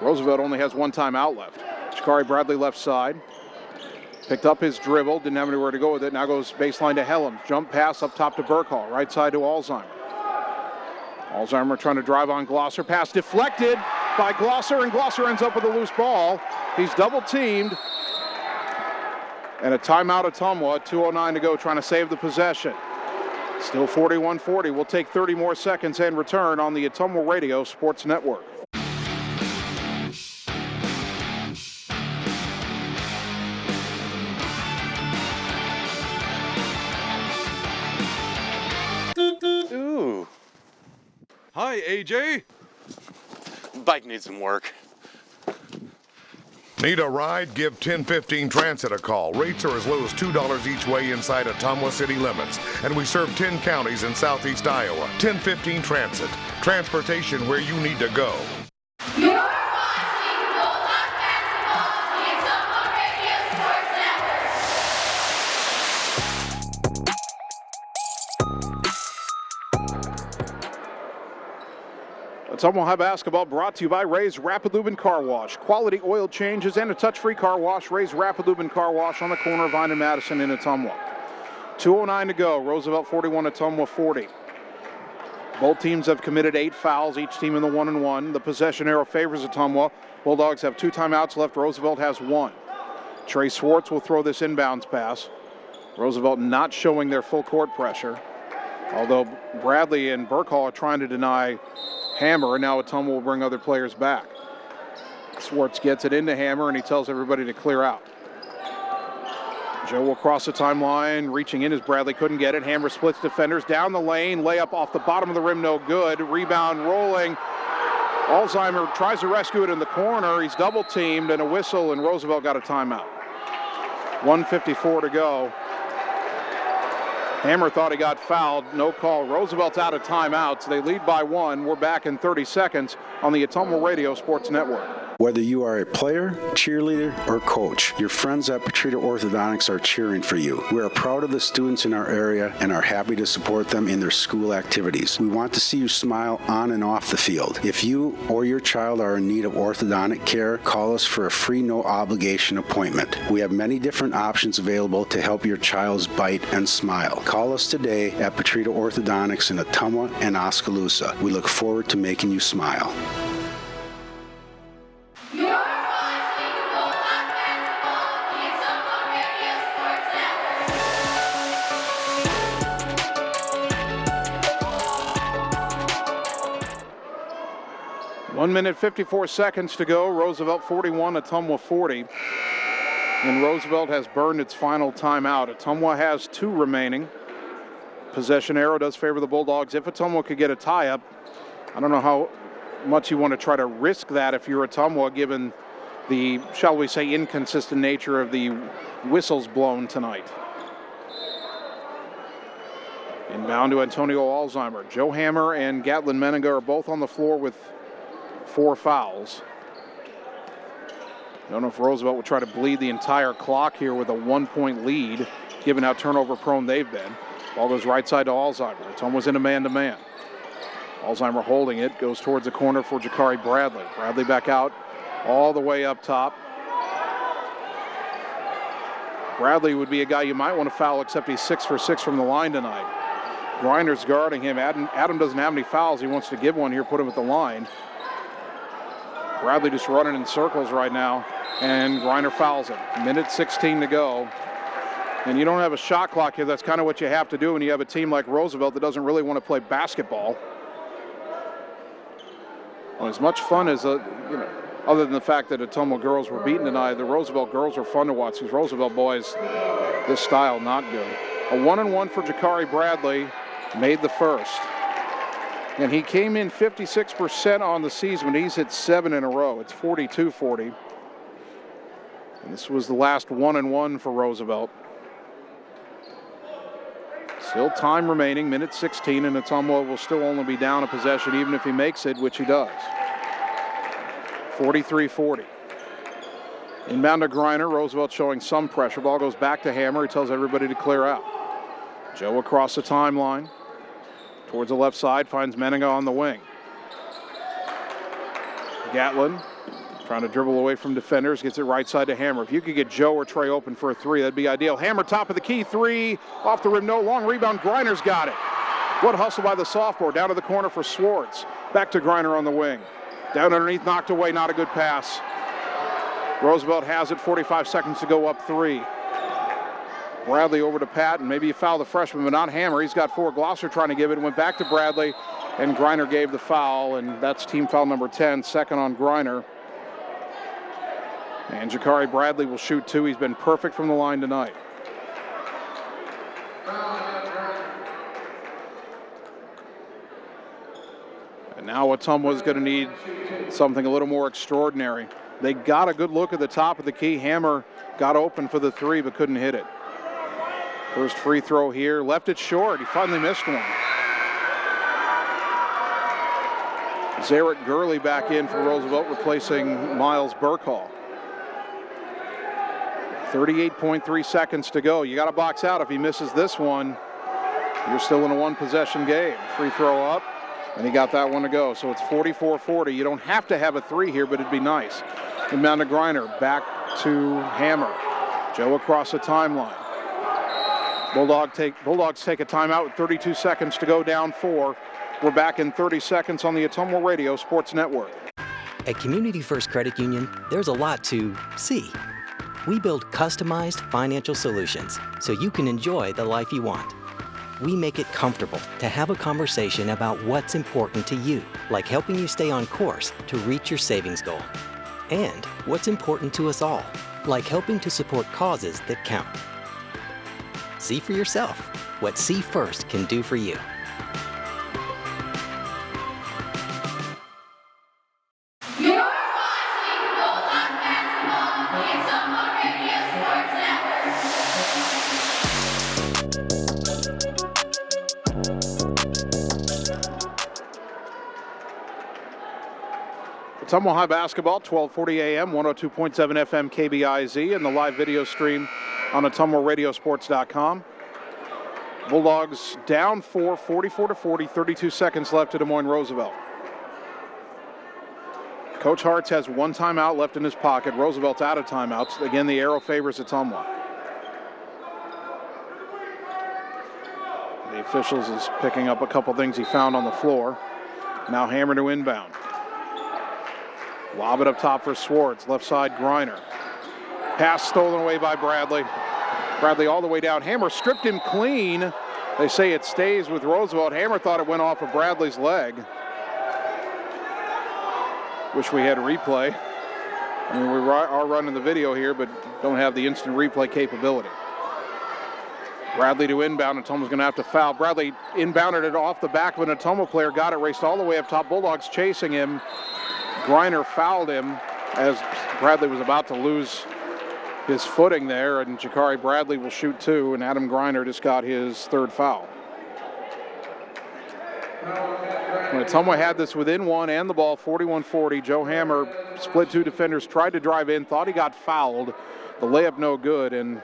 Roosevelt only has 1 timeout left. Shakari Bradley left side. Picked up his dribble, didn't have anywhere to go with it. Now goes baseline to Helms. Jump pass up top to Burkhall. Right side to Alzheimer. Alzheimer trying to drive on Glosser. Pass deflected by Glosser, and Glosser ends up with a loose ball. He's double teamed. And a timeout Ottumwa, 2:09 to go, trying to save the possession. Still 41-40. We'll take 30 more seconds and return on the Ottumwa Radio Sports Network. Ooh. Hi, AJ. Bike needs some work. Need a ride? Give 1015 Transit a call. Rates are as low as $2 each way inside Ottumwa city limits. And we serve 10 counties in southeast Iowa. 1015 Transit. Transportation where you need to go. You're watching Bulldog Basketball on the Ottumwa Radio Sports Network. Ottumwa High Basketball brought to you by Ray's Rapid Lube and Car Wash. Quality oil changes and a touch-free car wash. Ray's Rapid Lube and Car Wash on the corner of Vine and Madison in Ottumwa. 2:09 to go. Roosevelt 41, Ottumwa 40. Both teams have committed 8 fouls, each team in the 1-and-1. The possession arrow favors Ottumwa. Bulldogs have 2 timeouts left. Roosevelt has 1. Trey Swartz will throw this inbounds pass. Roosevelt not showing their full court pressure, although Bradley and Burkhall are trying to deny Hammer, and now Ottumwa will bring other players back. Swartz gets it into Hammer, and he tells everybody to clear out. Joe will cross the timeline, reaching in as Bradley couldn't get it. Hammer splits defenders down the lane, layup off the bottom of the rim, no good. Rebound rolling. Alzheimer tries to rescue it in the corner. He's double teamed, and a whistle, and Roosevelt got a timeout. 1:54 to go. Hammer thought he got fouled. No call. Roosevelt's out of timeouts. They lead by 1. We're back in 30 seconds on the Ottumwa Radio Sports Network. Whether you are a player, cheerleader, or coach, your friends at Petrita Orthodontics are cheering for you. We are proud of the students in our area and are happy to support them in their school activities. We want to see you smile on and off the field. If you or your child are in need of orthodontic care, call us for a free no-obligation appointment. We have many different options available to help your child's bite and smile. Call us today at Petrita Orthodontics in Ottumwa and Oskaloosa. We look forward to making you smile. You're watching Bulldog Basketball on the Ottumwa Radio Sports Network. 1 minute, 54 seconds to go. Roosevelt 41, Ottumwa 40. And Roosevelt has burned its final timeout. Ottumwa has 2 remaining. Possession arrow does favor the Bulldogs. If Ottumwa could get a tie-up, I don't know how much you want to try to risk that if you're Ottumwa, given the, shall we say, inconsistent nature of the whistles blown tonight. Inbound to Antonio Alzheimer. Joe Hammer and Gatlin Menninga are both on the floor with 4 fouls. I don't know if Roosevelt would try to bleed the entire clock here with a 1-point lead, given how turnover prone they've been. Ball goes right side to Alzheimer. Ottumwa's in a man-to-man. Alzheimer holding it, goes towards the corner for Jakari Bradley. Bradley back out all the way up top. Bradley would be a guy you might want to foul, except he's 6 for 6 from the line tonight. Grinder's guarding him. Adam doesn't have any fouls. He wants to give one here, put him at the line. Bradley just running in circles right now, and Grinder fouls him. 1:16 to go. And you don't have a shot clock here. That's kind of what you have to do when you have a team like Roosevelt that doesn't really want to play basketball. Well, as much fun as, other than the fact that Ottumwa girls were beaten tonight, the Roosevelt girls are fun to watch. These Roosevelt boys, this style, not good. A 1-and-1 for Jakari Bradley, made the first. And he came in 56% on the season, but he's hit 7 in a row. It's 42-40. And this was the last 1-and-1 for Roosevelt. Still time remaining, 1:16, and Ottumwa will still only be down a possession even if he makes it, which he does. 43-40. Inbound to Griner. Roosevelt showing some pressure. Ball goes back to Hammer. He tells everybody to clear out. Joe across the timeline. Towards the left side, finds Menninga on the wing. Gatlin trying to dribble away from defenders, gets it right side to Hammer. If you could get Joe or Trey open for a 3, that'd be ideal. Hammer top of the key, 3, off the rim, no, long rebound. Griner's got it. What hustle by the sophomore, down to the corner for Swartz. Back to Griner on the wing. Down underneath, knocked away, not a good pass. Roosevelt has it, 45 seconds to go, up 3. Bradley over to Patton. Maybe you foul the freshman, but not Hammer. He's got 4. Glosser trying to give it. Went back to Bradley, and Griner gave the foul, and that's team foul number 10, second on Griner. And Jakari Bradley will shoot 2. He's been perfect from the line tonight. And now Ottumwa's going to need something a little more extraordinary. They got a good look at the top of the key. Hammer got open for the 3, but couldn't hit it. First free throw here, left it short. He finally missed one. Zarek Gurley back in for Roosevelt, replacing Miles Burkhall. 38.3 seconds to go. You got to box out. If he misses this one, you're still in a 1-possession game. Free throw up, and he got that one to go. So it's 44-40. You don't have to have a 3 here, but it'd be nice. Inbound to Griner, back to Hammer. Joe across the timeline. Bulldogs take a timeout with 32 seconds to go, down 4. We're back in 30 seconds on the Ottumwa Radio Sports Network. At Community First Credit Union, there's a lot to see. We build customized financial solutions so you can enjoy the life you want. We make it comfortable to have a conversation about what's important to you, like helping you stay on course to reach your savings goal. And what's important to us all, like helping to support causes that count. See for yourself what See First can do for you. You're watching Bulldog Basketball on the Ottumwa Radio Sports Network. Ottumwa High basketball, 12:40 a.m., 102.7 FM KBIZ, and the live video stream on OttumwaRadioSports.com. Bulldogs down 4, 44-40, 32 seconds left to Des Moines Roosevelt. Coach Hartz has one timeout left in his pocket. Roosevelt's out of timeouts. Again, the arrow favors Ottumwa. The officials is picking up a couple things he found on the floor. Now Hammer to inbound. Lob it up top for Swartz. Left side, Griner. Pass stolen away by Bradley. Bradley all the way down. Hammer stripped him clean. They say it stays with Roosevelt. Hammer thought it went off of Bradley's leg. Wish we had a replay. I mean, we are running the video here, but don't have the instant replay capability. Bradley to inbound. Ottumwa's going to have to foul. Bradley inbounded it off the back of an Ottumwa player. Got it, raced all the way up top. Bulldogs chasing him. Griner fouled him as Bradley was about to lose his footing there, and Jakari Bradley will shoot two, and Adam Griner just got his third foul. When Ottumwa had this within one and the ball, 41-40, Joe Hammer split two defenders, tried to drive in, thought he got fouled. The layup no good, and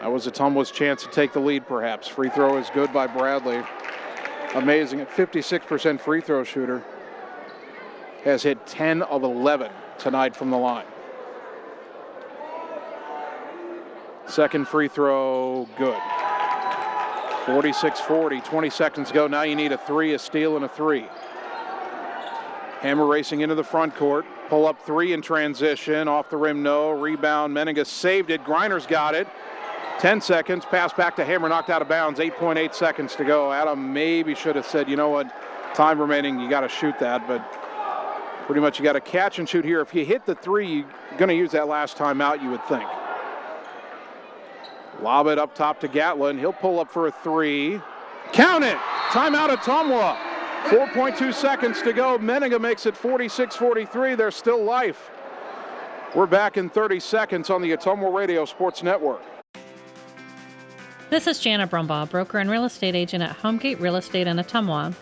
that was Ottumwa's chance to take the lead perhaps. Free throw is good by Bradley. Amazing, at 56% free throw shooter. Has hit 10 of 11 tonight from the line. Second free throw, good. 46-40, 20 seconds to go. Now you need a three, a steal, and a three. Hammer racing into the front court. Pull up three in transition. Off the rim, no. Rebound, Meninga saved it. Griner's got it. 10 seconds, pass back to Hammer, knocked out of bounds. 8.8 seconds to go. Adam maybe should have said, you know what, time remaining, you got to shoot that, but pretty much you got to catch and shoot here. If you hit the three, you're going to use that last time out, you would think. Lob it up top to Gatlin. He'll pull up for a three. Count it! Timeout Ottumwa. 4.2 seconds to go. Meninga makes it 46-43. There's still life. We're back in 30 seconds on the Ottumwa Radio Sports Network. This is Jana Brumbaugh, broker and real estate agent at Homegate Real Estate in Ottumwa.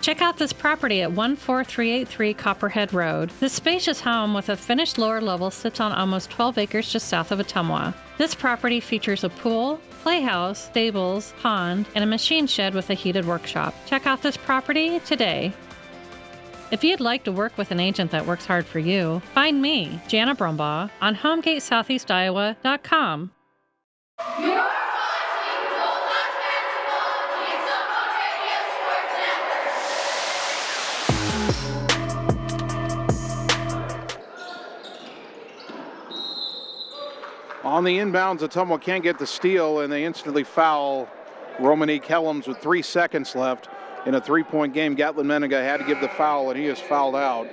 Check out this property at 14383 Copperhead Road. This spacious home with a finished lower level sits on almost 12 acres just south of Ottumwa. This property features a pool, playhouse, stables, pond, and a machine shed with a heated workshop. Check out this property today. If you'd like to work with an agent that works hard for you, find me, Jana Brumbaugh, on HomegateSoutheastIowa.com. On the inbounds, Ottumwa can't get the steal, and they instantly foul Romanique Helms with 3 seconds left in a three-point game. Gatlin Meninga had to give the foul, and he is fouled out.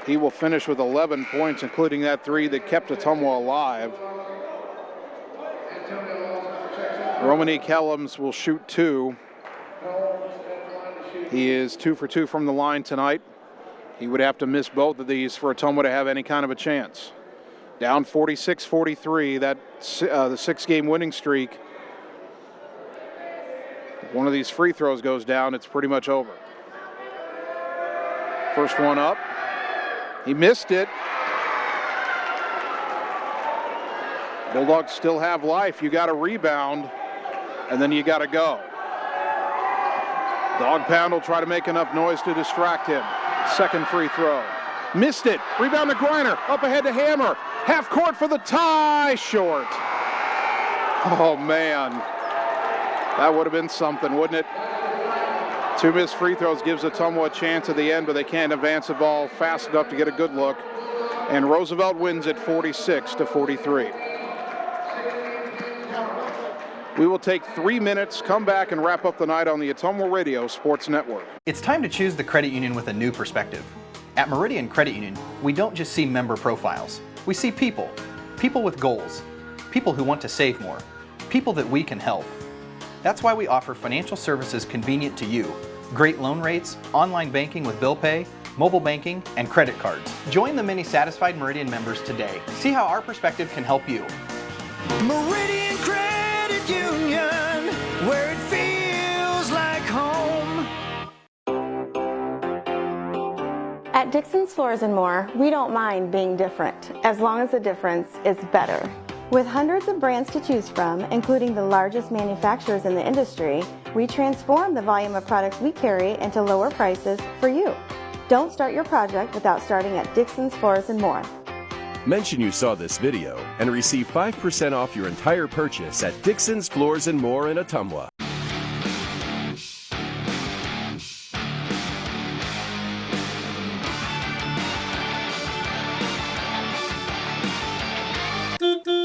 He will finish with 11 points, including that three that kept Ottumwa alive. Romanique Helms will shoot two. He is 2 for 2 from the line tonight. He would have to miss both of these for Ottumwa to have any kind of a chance. Down 46-43, the 6-game winning streak. If one of these free throws goes down, it's pretty much over. First one up. He missed it. Bulldogs still have life. You got to rebound, and then you got to go. Dog Pound will try to make enough noise to distract him. Second free throw. Missed it. Rebound to Griner. Up ahead to Hammer. Half court for the tie. Short. Oh, man. That would have been something, wouldn't it? 2 missed free throws gives Ottumwa a chance at the end, but they can't advance the ball fast enough to get a good look. And Roosevelt wins it 46-43. We will take 3 minutes, come back, and wrap up the night on the Ottumwa Radio Sports Network. It's time to choose the credit union with a new perspective. At Meridian Credit Union, we don't just see member profiles. We see people. People with goals. People who want to save more. People that we can help. That's why we offer financial services convenient to you. Great loan rates, online banking with bill pay, mobile banking, and credit cards. Join the many satisfied Meridian members today. See how our perspective can help you. Meridian Credit Union, where it feels like home. At Dixon's Floors and More, we don't mind being different, as long as the difference is better. With hundreds of brands to choose from, including the largest manufacturers in the industry, we transform the volume of products we carry into lower prices for you. Don't start your project without starting at Dixon's Floors and More. Mention you saw this video and receive 5% off your entire purchase at Dixon's Floors and More in Ottumwa.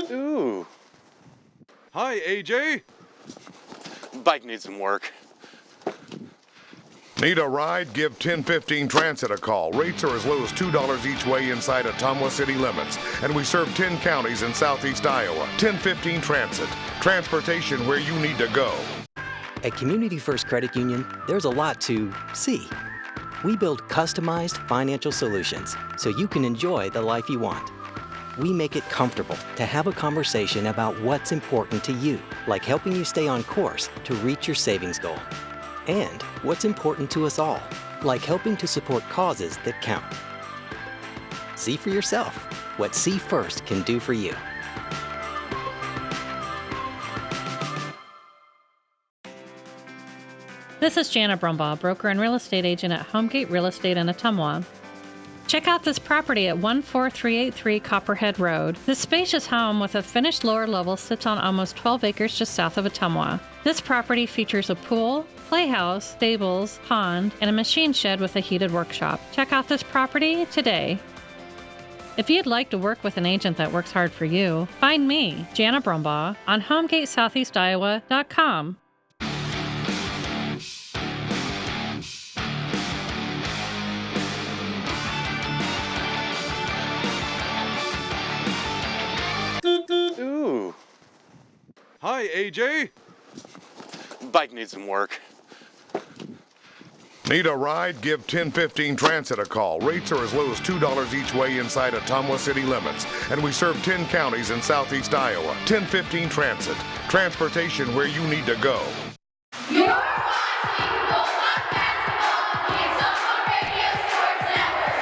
Ooh. Hi, AJ. Bike needs some work. Need a ride? Give 1015 Transit a call. Rates are as low as $2 each way inside Ottumwa city limits. And we serve 10 counties in southeast Iowa. 1015 Transit. Transportation where you need to go. At Community First Credit Union, there's a lot to see. We build customized financial solutions so you can enjoy the life you want. We make it comfortable to have a conversation about what's important to you, like helping you stay on course to reach your savings goal. And what's important to us all, like helping to support causes that count. See for yourself what See First can do for you. This is Jana Brumbaugh, broker and real estate agent at Homegate Real Estate in Ottumwa. Check out this property at 14383 Copperhead Road. This spacious home with a finished lower level sits on almost 12 acres just south of Ottumwa. This property features a pool, playhouse, stables, pond, and a machine shed with a heated workshop. Check out this property today. If you'd like to work with an agent that works hard for you, find me, Jana Brumbaugh, on HomegateSoutheastIowa.com. Ooh. Hi, AJ. Bike needs some work. Need a ride? Give 1015 Transit a call. Rates are as low as $2 each way inside Ottumwa city limits. And we serve 10 counties in southeast Iowa. 1015 Transit. Transportation where you need to go. You're watching Bulldog Basketball on the Untitled Radio Sports Network.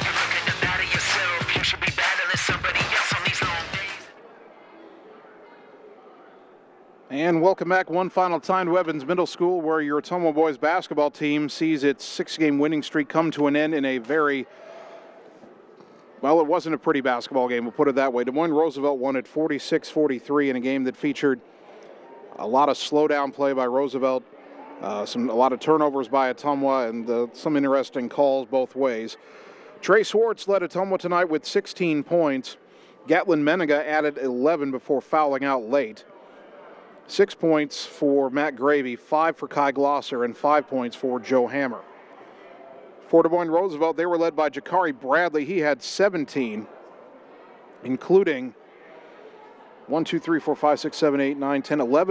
You're looking to better yourself. You should be battling somebody else on these long days. And welcome back one final time to Evans Middle School, where your Ottumwa boys basketball team sees its 6-game winning streak come to an end in a very, well, it wasn't a pretty basketball game, we'll put it that way. Moines Roosevelt won at 46-43 in a game that featured a lot of slow-down play by Roosevelt, a lot of turnovers by Ottumwa, and some interesting calls both ways. Trey Swartz led Ottumwa tonight with 16 points. Gatlin Menega added 11 before fouling out late. 6 points for Matt Gravy, 5 for Kai Glosser, and 5 points for Joe Hammer. For Des Moines Roosevelt, they were led by Jakari Bradley. He had 17, including 11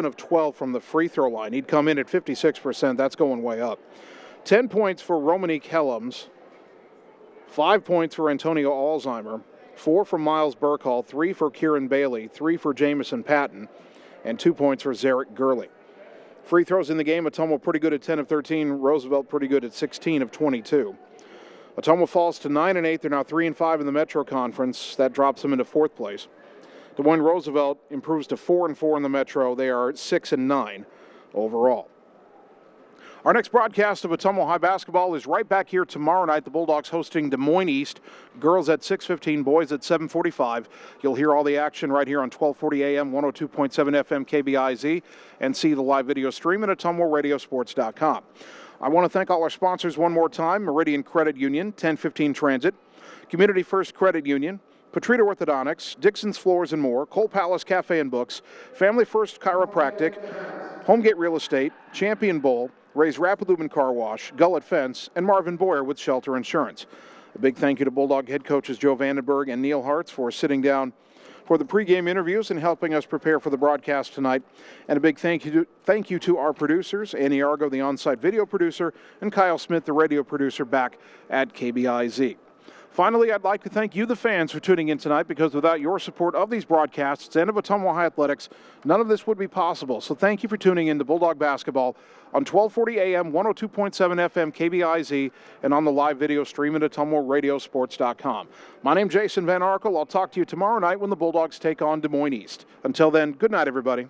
of 12 from the free throw line. He'd come in at 56%. That's going way up. 10 points for Romanique Helms, 5 points for Antonio Alzheimer, 4 for Miles Burkhall, 3 for Kieran Bailey, 3 for Jamison Patton, and 2 points for Zarek Gurley. Free throws in the game, Ottumwa pretty good at 10 of 13, Roosevelt pretty good at 16 of 22. Ottumwa falls to 9-8. They're now 3-5 in the Metro Conference. That drops them into 4th place. Des Moines Roosevelt improves to 4-4 in the Metro. They are 6-9 overall. Our next broadcast of Ottumwa High basketball is right back here tomorrow night. The Bulldogs hosting Des Moines East. Girls at 6:15, boys at 7:45. You'll hear all the action right here on 1240 AM, 102.7 FM KBIZ, and see the live video stream at OttumwaRadioSports.com. I want to thank all our sponsors one more time: Meridian Credit Union, 1015 Transit, Community First Credit Union, Petrita Orthodontics, Dixon's Floors and More, Cole Palace Cafe and Books, Family First Chiropractic, Homegate Real Estate, Champion Bowl, Ray's Rapid Lube and Car Wash, Gullet Fence, and Marvin Boyer with Shelter Insurance. A big thank you to Bulldog head coaches Joe Vandenberg and Neil Hartz for sitting down for the pregame interviews and helping us prepare for the broadcast tonight. And a big thank you to our producers, Annie Argo, the on-site video producer, and Kyle Smith, the radio producer back at KBIZ. Finally, I'd like to thank you, the fans, for tuning in tonight, because without your support of these broadcasts and of Ottumwa High Athletics, none of this would be possible. So thank you for tuning in to Bulldog Basketball on 1240 AM, 102.7 FM, KBIZ, and on the live video stream at AttumwaRadioSports.com. My name's Jason Van Arkel. I'll talk to you tomorrow night when the Bulldogs take on Des Moines East. Until then, good night, everybody.